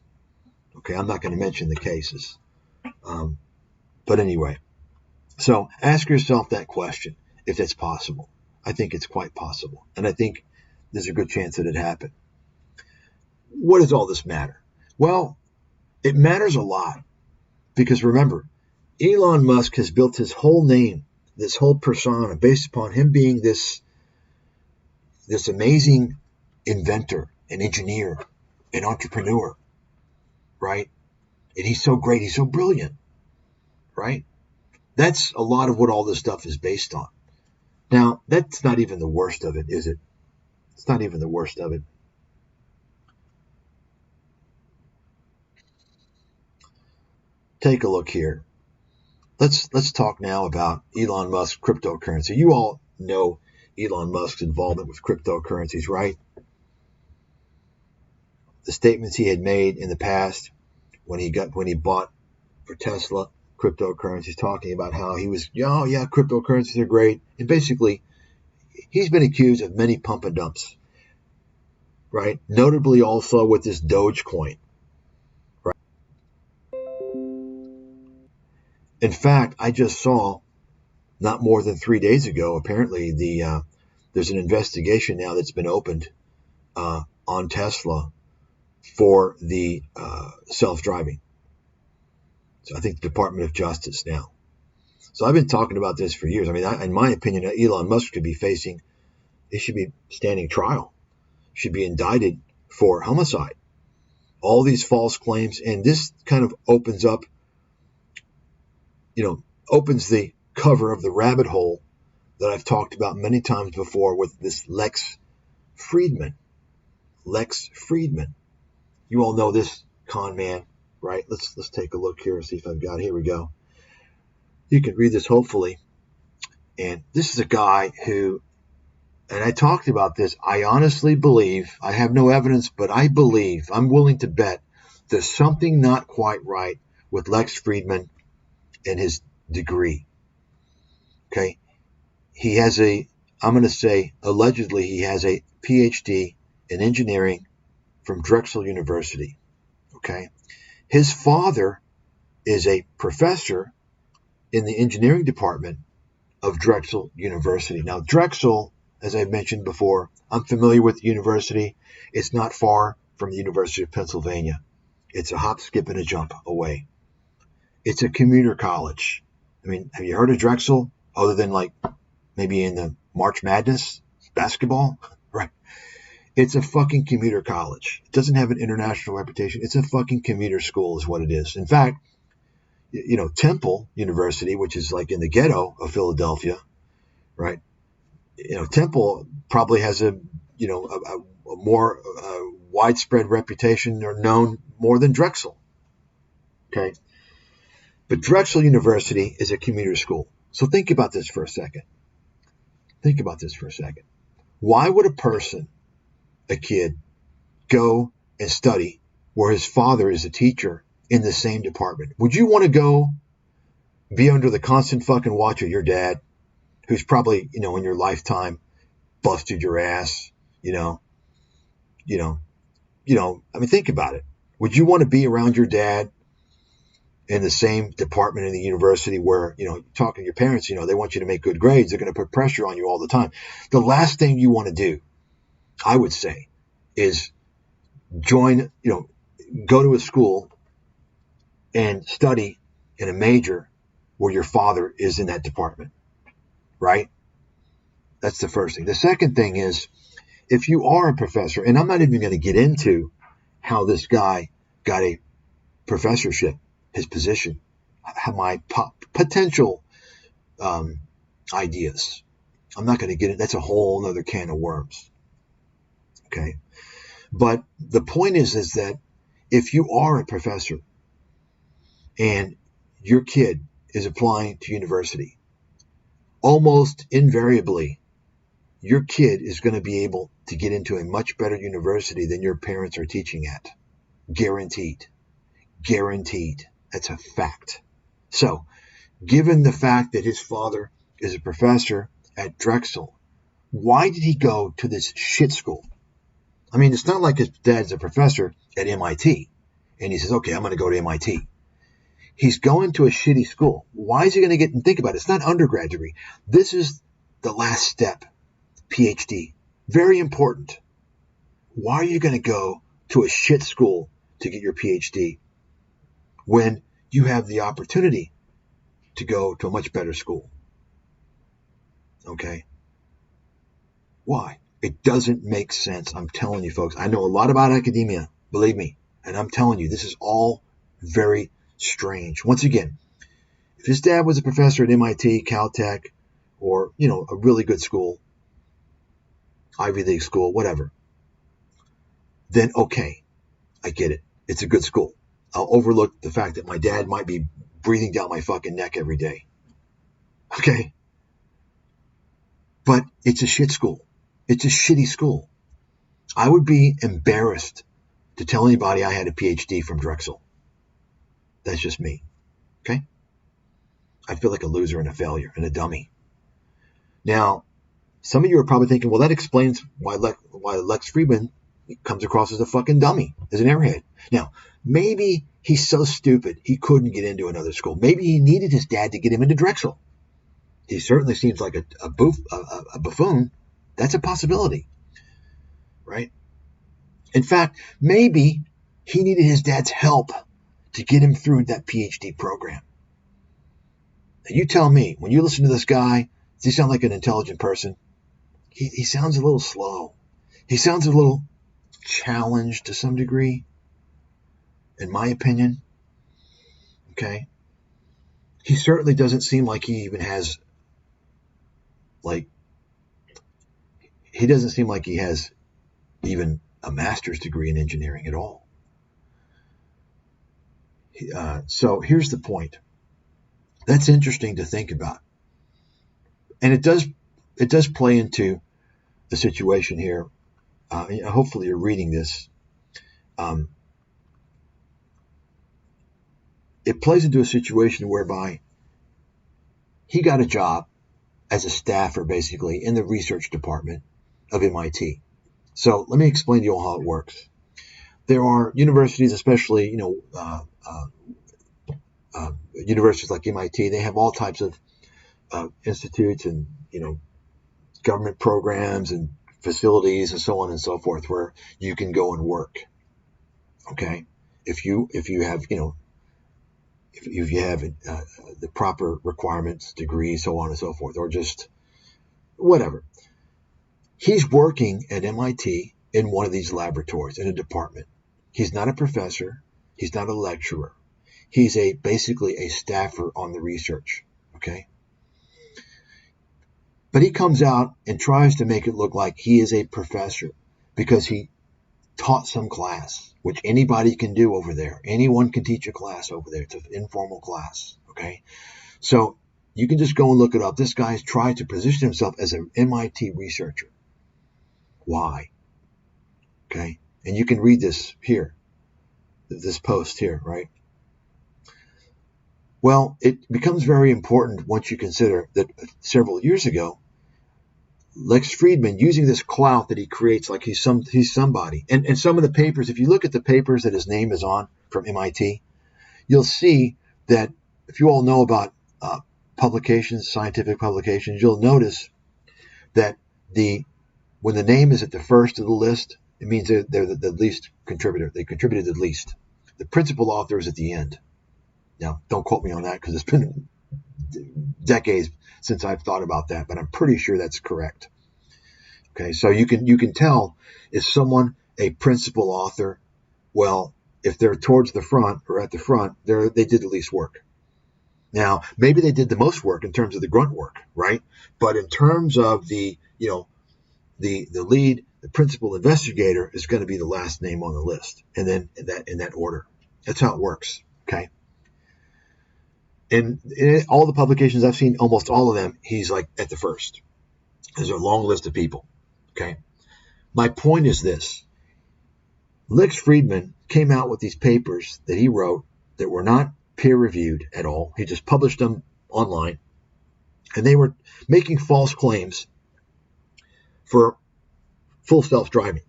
Okay, I'm not going to mention the cases. But anyway, so ask yourself that question, if it's possible. I think it's quite possible. And I think there's a good chance that it happened. What does all this matter? Well, it matters a lot because remember, Elon Musk has built his whole name, this whole persona, based upon him being this amazing inventor, an engineer, an entrepreneur, right? And he's so great, he's so brilliant, right? That's a lot of what all this stuff is based on. Now, that's not even the worst of it, is it? It's not even the worst of it. Take a look here. Let's talk now about Elon Musk's cryptocurrency. You all know Elon Musk's involvement with cryptocurrencies, right? The statements he had made in the past when he bought for Tesla cryptocurrencies, talking about how he was, oh yeah, cryptocurrencies are great. And basically, he's been accused of many pump and dumps, right? Notably also with this Dogecoin. Right? In fact, I just saw not more than 3 days ago, apparently there's an investigation now that's been opened on Tesla for the self-driving. So I think the Department of Justice now. So I've been talking about this for years. I mean, in my opinion, Elon Musk should be he should be standing trial, should be indicted for homicide. All these false claims, and this kind of opens the cover of the rabbit hole that I've talked about many times before with this Lex Friedman. Lex Friedman. You all know this con man, right? Let's take a look here and see if I've got it. Here we go. You can read this hopefully. And this is a guy who, and I talked about this, I honestly believe, I have no evidence, but I believe, I'm willing to bet there's something not quite right with Lex Friedman and his degree. Okay? He has I'm going to say, allegedly, he has a PhD in engineering from Drexel University. Okay? His father is a professor in the engineering department of Drexel University. Now, Drexel, as I've mentioned before, I'm familiar with the university. It's not far from the University of Pennsylvania. It's a hop, skip, and a jump away. It's a commuter college. I mean, have you heard of Drexel other than like maybe in the March Madness basketball? Right. It's a fucking commuter college. It doesn't have an international reputation. It's a fucking commuter school is what it is. In fact, Temple University, which is like in the ghetto of Philadelphia, right? Temple probably has a more widespread reputation or known more than Drexel. Okay. But Drexel University is a commuter school. So think about this for a second. Why would a kid, go and study where his father is a teacher in the same department? Would you want to go be under the constant fucking watch of your dad, who's probably, in your lifetime busted your ass, I mean, think about it. Would you want to be around your dad in the same department in the university where, talking to your parents, they want you to make good grades. They're going to put pressure on you all the time. The last thing you want to do, I would say, is go to a school and study in a major where your father is in that department, right? That's the first thing. The second thing is, if you are a professor, and I'm not even going to get into how this guy got a professorship, his position, my potential ideas. I'm not going to get it. That's a whole other can of worms. Okay. But the point is that if you are a professor and your kid is applying to university, almost invariably, your kid is going to be able to get into a much better university than your parents are teaching at. Guaranteed. That's a fact. So, given the fact that his father is a professor at Drexel, why did he go to this shit school? I mean, it's not like his dad's a professor at MIT, and he says, okay, I'm going to go to MIT. He's going to a shitty school. Why is he going to get, and think about it, it's not undergrad degree. This is the last step, PhD. Very important. Why are you going to go to a shit school to get your PhD when you have the opportunity to go to a much better school? Okay? Why? It doesn't make sense. I'm telling you, folks. I know a lot about academia, believe me. And I'm telling you, this is all very strange. Once again, If his dad was a professor at MIT, Caltech, or, a really good school, Ivy League school, whatever, then okay, I get it. It's a good school. I'll overlook the fact that my dad might be breathing down my fucking neck every day. Okay? But it's a shit school. It's a shitty school. I would be embarrassed to tell anybody I had a PhD from Drexel. That's just me. Okay? I'd feel like a loser and a failure and a dummy. Now, some of you are probably thinking, well, that explains why Lex Friedman comes across as a fucking dummy, as an airhead. Now, maybe he's so stupid he couldn't get into another school. Maybe he needed his dad to get him into Drexel. He certainly seems like a buffoon. That's a possibility, right? In fact, maybe he needed his dad's help to get him through that PhD program. Now, you tell me, when you listen to this guy, does he sound like an intelligent person? He sounds a little slow. He sounds a little challenged to some degree, in my opinion. Okay? He certainly doesn't seem like he even has, he doesn't seem like he has even a master's degree in engineering at all. So here's the point. That's interesting to think about. And it does play into the situation here. Hopefully you're reading this. It plays into a situation whereby he got a job as a staffer, basically, in the research department of MIT. So let me explain to you all how it works. There are universities, especially, universities like MIT, they have all types of institutes and, government programs and facilities and so on and so forth where you can go and work. Okay? If you have, if you have the proper requirements, degrees, so on and so forth, or just whatever. He's working at MIT in one of these laboratories, in a department. He's not a professor. He's not a lecturer. He's basically a staffer on the research, okay? But he comes out and tries to make it look like he is a professor because he taught some class, which anybody can do over there. Anyone can teach a class over there. It's an informal class, okay? So you can just go and look it up. This guy's tried to position himself as an MIT researcher. Why? Okay? And you can read this here, this post here, right? Well, it becomes very important once you consider that several years ago, Lex Friedman, using this clout that he creates like he's somebody. And some of the papers, if you look at the papers that his name is on from MIT, you'll see that if you all know about publications, scientific publications, you'll notice that when the name is at the first of the list, it means they're the least contributor. They contributed the least. The principal author is at the end. Now, don't quote me on that because it's been decades since I've thought about that, but I'm pretty sure that's correct. Okay, so you can tell, is someone a principal author? Well, if they're towards the front or at the front, they did the least work. Now, maybe they did the most work in terms of the grunt work, right? But in terms of the lead, the principal investigator is going to be the last name on the list, and then in that order. That's how it works. Okay. In all the publications I've seen, almost all of them, he's like at the first. There's a long list of people. Okay. My point is this. Lex Friedman came out with these papers that he wrote that were not peer-reviewed at all. He just published them online. And they were making false claims for full self-driving.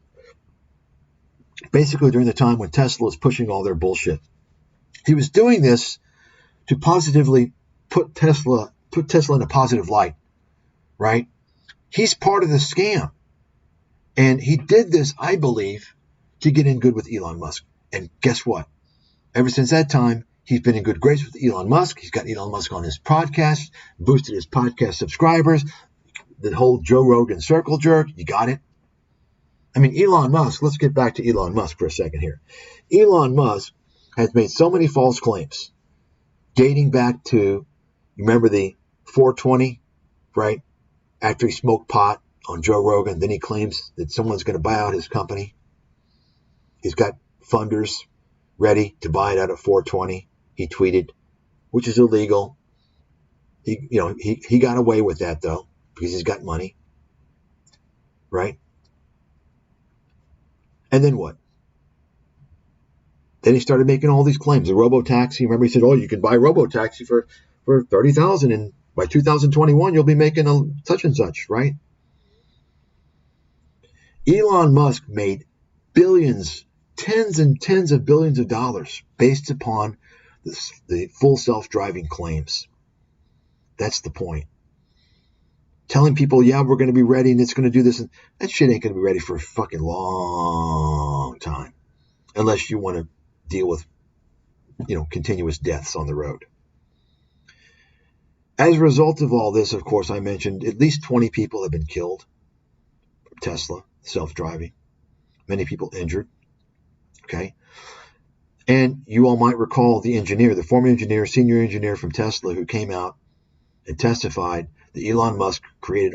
Basically during the time when Tesla was pushing all their bullshit. He was doing this to positively put Tesla in a positive light, right? He's part of the scam. And he did this, I believe, to get in good with Elon Musk. And guess what? Ever since that time, he's been in good grace with Elon Musk. He's got Elon Musk on his podcast, boosted his podcast subscribers, the whole Joe Rogan circle jerk. You got it? I mean, Elon Musk, let's get back to Elon Musk for a second here. Elon Musk has made so many false claims dating back to You remember the 420, right? After he smoked pot on Joe Rogan, then he claims that someone's going to buy out his company. He's got funders ready to buy it out at 420. He tweeted, which is illegal. He got away with that though because he's got money, right? And then what? Then he started making all these claims. The robo-taxi. Remember, he said, "Oh, you can buy robo-taxi for $30,000, and by 2021 you'll be making a such and such," right? Elon Musk made billions, tens and tens of billions of dollars based upon the full self-driving claims. That's the point. Telling people, yeah, we're going to be ready and it's going to do this. And that shit ain't going to be ready for a fucking long time. Unless you want to deal with, continuous deaths on the road. As a result of all this, of course, I mentioned at least 20 people have been killed from Tesla, self-driving. Many people injured. Okay. And you all might recall the engineer, the former engineer, senior engineer from Tesla who came out and testified that Elon Musk created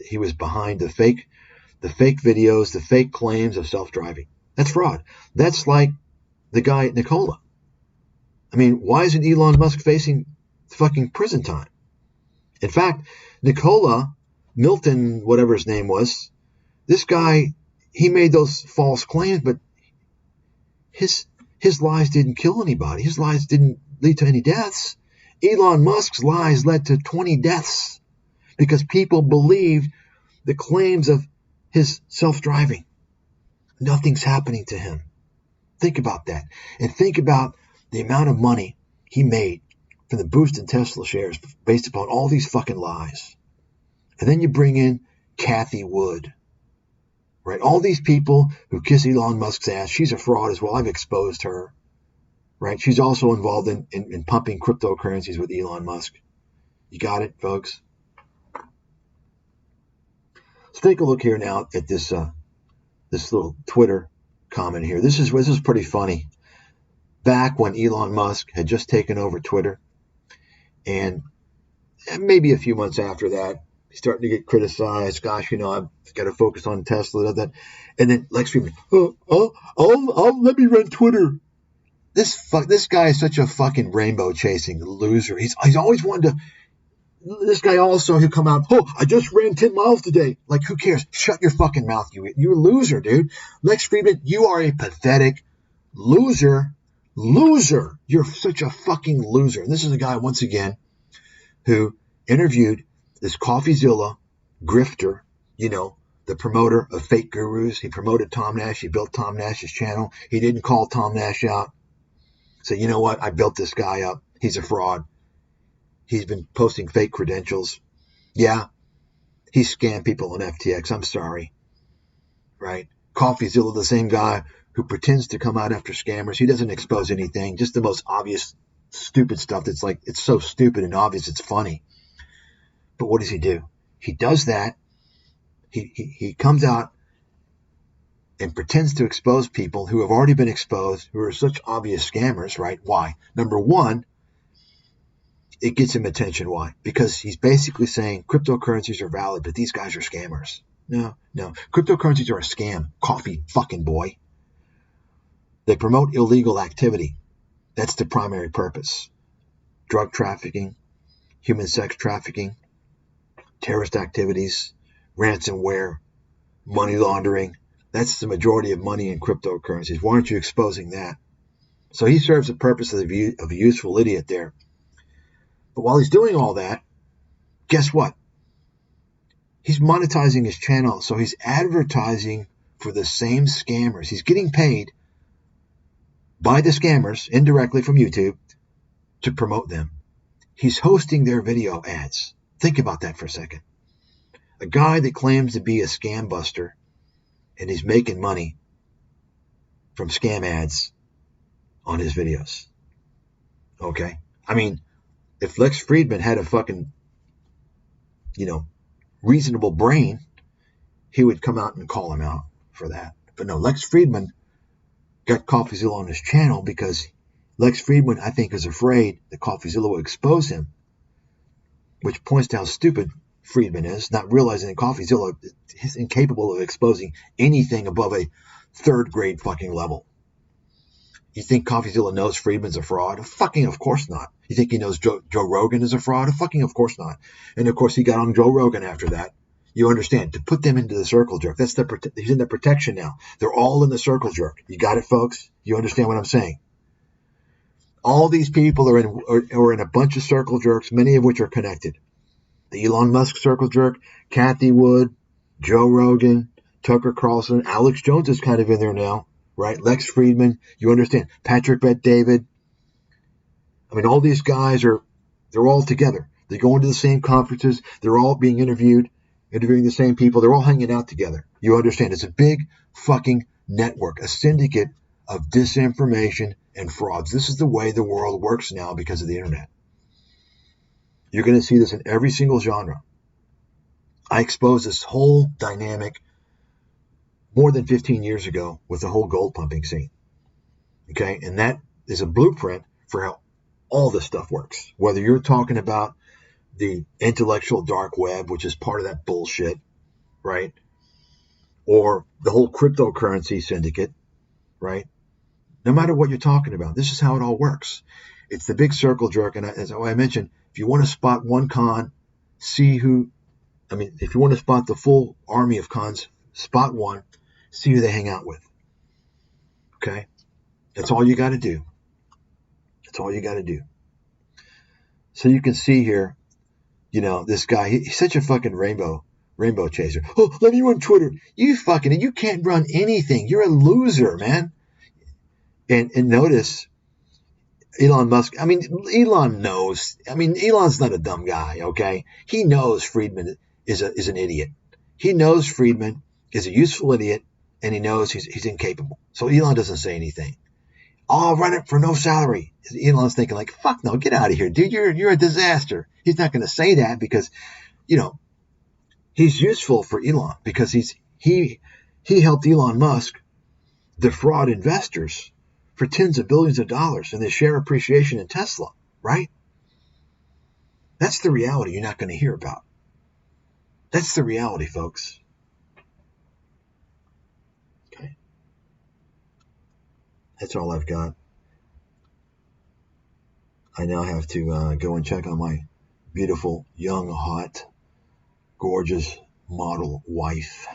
he was behind the fake videos, the fake claims of self-driving. That's fraud. That's like the guy at Nikola. I mean, why isn't Elon Musk facing fucking prison time? In fact, Nikola, Milton, whatever his name was, this guy, he made those false claims, but his lies didn't kill anybody. His lies didn't lead to any deaths. Elon Musk's lies led to 20 deaths because people believed the claims of his self-driving. Nothing's happening to him. Think about that. And think about the amount of money he made from the boost in Tesla shares based upon all these fucking lies. And then you bring in Cathie Wood, right? All these people who kiss Elon Musk's ass. She's a fraud as well. I've exposed her. Right? She's also involved in pumping cryptocurrencies with Elon Musk. You got it, folks? Let's take a look here now at this little Twitter comment here. This is pretty funny. Back when Elon Musk had just taken over Twitter, and maybe a few months after that, he's starting to get criticized. Gosh, I've got to focus on Tesla, that. And then Lex Fridman, let me run Twitter. This guy is such a fucking rainbow chasing loser. He's always wanted to. This guy also, he'll come out, I just ran 10 miles today. Like, who cares? Shut your fucking mouth, you're a loser, dude. Lex Fridman, you are a pathetic loser. Loser. You're such a fucking loser. And this is a guy, once again, who interviewed this CoffeeZilla grifter, the promoter of fake gurus. He promoted Tom Nash. He built Tom Nash's channel. He didn't call Tom Nash out. Say, you know what? I built this guy up. He's a fraud. He's been posting fake credentials. Yeah, he scammed people on FTX. I'm sorry. Right? CoffeeZilla, the same guy who pretends to come out after scammers. He doesn't expose anything. Just the most obvious, stupid stuff that's like, it's so stupid and obvious it's funny. But what does he do? He does that. He comes out and pretends to expose people who have already been exposed, who are such obvious scammers, right? Why? Number one, it gets him attention. Why? Because he's basically saying cryptocurrencies are valid, but these guys are scammers. No. Cryptocurrencies are a scam. Coffee fucking boy. They promote illegal activity. That's the primary purpose. Drug trafficking, human sex trafficking, terrorist activities, ransomware, money laundering. That's the majority of money in cryptocurrencies. Why aren't you exposing that? So he serves the purpose of a useful idiot there. But while he's doing all that, guess what? He's monetizing his channel, so he's advertising for the same scammers. He's getting paid by the scammers indirectly from YouTube to promote them. He's hosting their video ads. Think about that for a second. A guy that claims to be a scam buster and he's making money from scam ads on his videos. Okay? I mean, if Lex Fridman had a fucking, reasonable brain, he would come out and call him out for that. But no, Lex Fridman got CoffeeZilla on his channel because Lex Friedman, I think, is afraid that CoffeeZilla will expose him, which points to how stupid Friedman is, not realizing that CoffeeZilla is incapable of exposing anything above a third grade fucking level. You think CoffeeZilla knows Friedman's a fraud? Fucking of course not. You think he knows Joe Rogan is a fraud? Fucking of course not. And of course he got on Joe Rogan after that. You understand, to put them into the circle jerk, he's in the protection now. They're all in the circle jerk. You got it, folks? You understand what I'm saying? All these people are in a bunch of circle jerks, many of which are connected. The Elon Musk circle jerk, Kathy Wood, Joe Rogan, Tucker Carlson, Alex Jones is kind of in there now, right? Lex Friedman, you understand. Patrick Bet-David. I mean, all these guys they're all together. They go into the same conferences. They're all being interviewing the same people. They're all hanging out together. You understand? It's a big fucking network, a syndicate of disinformation and frauds. This is the way the world works now because of the internet. You're going to see this in every single genre. I exposed this whole dynamic more than 15 years ago with the whole gold pumping scene. Okay? And that is a blueprint for how all this stuff works. Whether you're talking about the intellectual dark web, which is part of that bullshit, right? Or the whole cryptocurrency syndicate, right? No matter what you're talking about, this is how it all works. It's the big circle jerk. And as I mentioned, if you want to spot one con, if you want to spot the full army of cons, spot one, see who they hang out with. Okay? That's all you got to do. That's all you got to do. So you can see here, this guy, he's such a fucking rainbow chaser. Oh, let me run Twitter. You can't run anything. You're a loser, man. And notice Elon Musk. I mean, Elon knows. I mean, Elon's not a dumb guy, okay? He knows Friedman is an idiot. He knows Friedman is a useful idiot, and he knows he's incapable. So Elon doesn't say anything. I'll run it for no salary. Elon's thinking like, fuck no, get out of here, dude. You're a disaster. He's not going to say that because, he's useful for Elon because he helped Elon Musk defraud investors for tens of billions of dollars and the share appreciation in Tesla, right? That's the reality you're not going to hear about. That's the reality, folks. Okay. That's all I've got. I now have to go and check on my beautiful, young, hot, gorgeous model wife.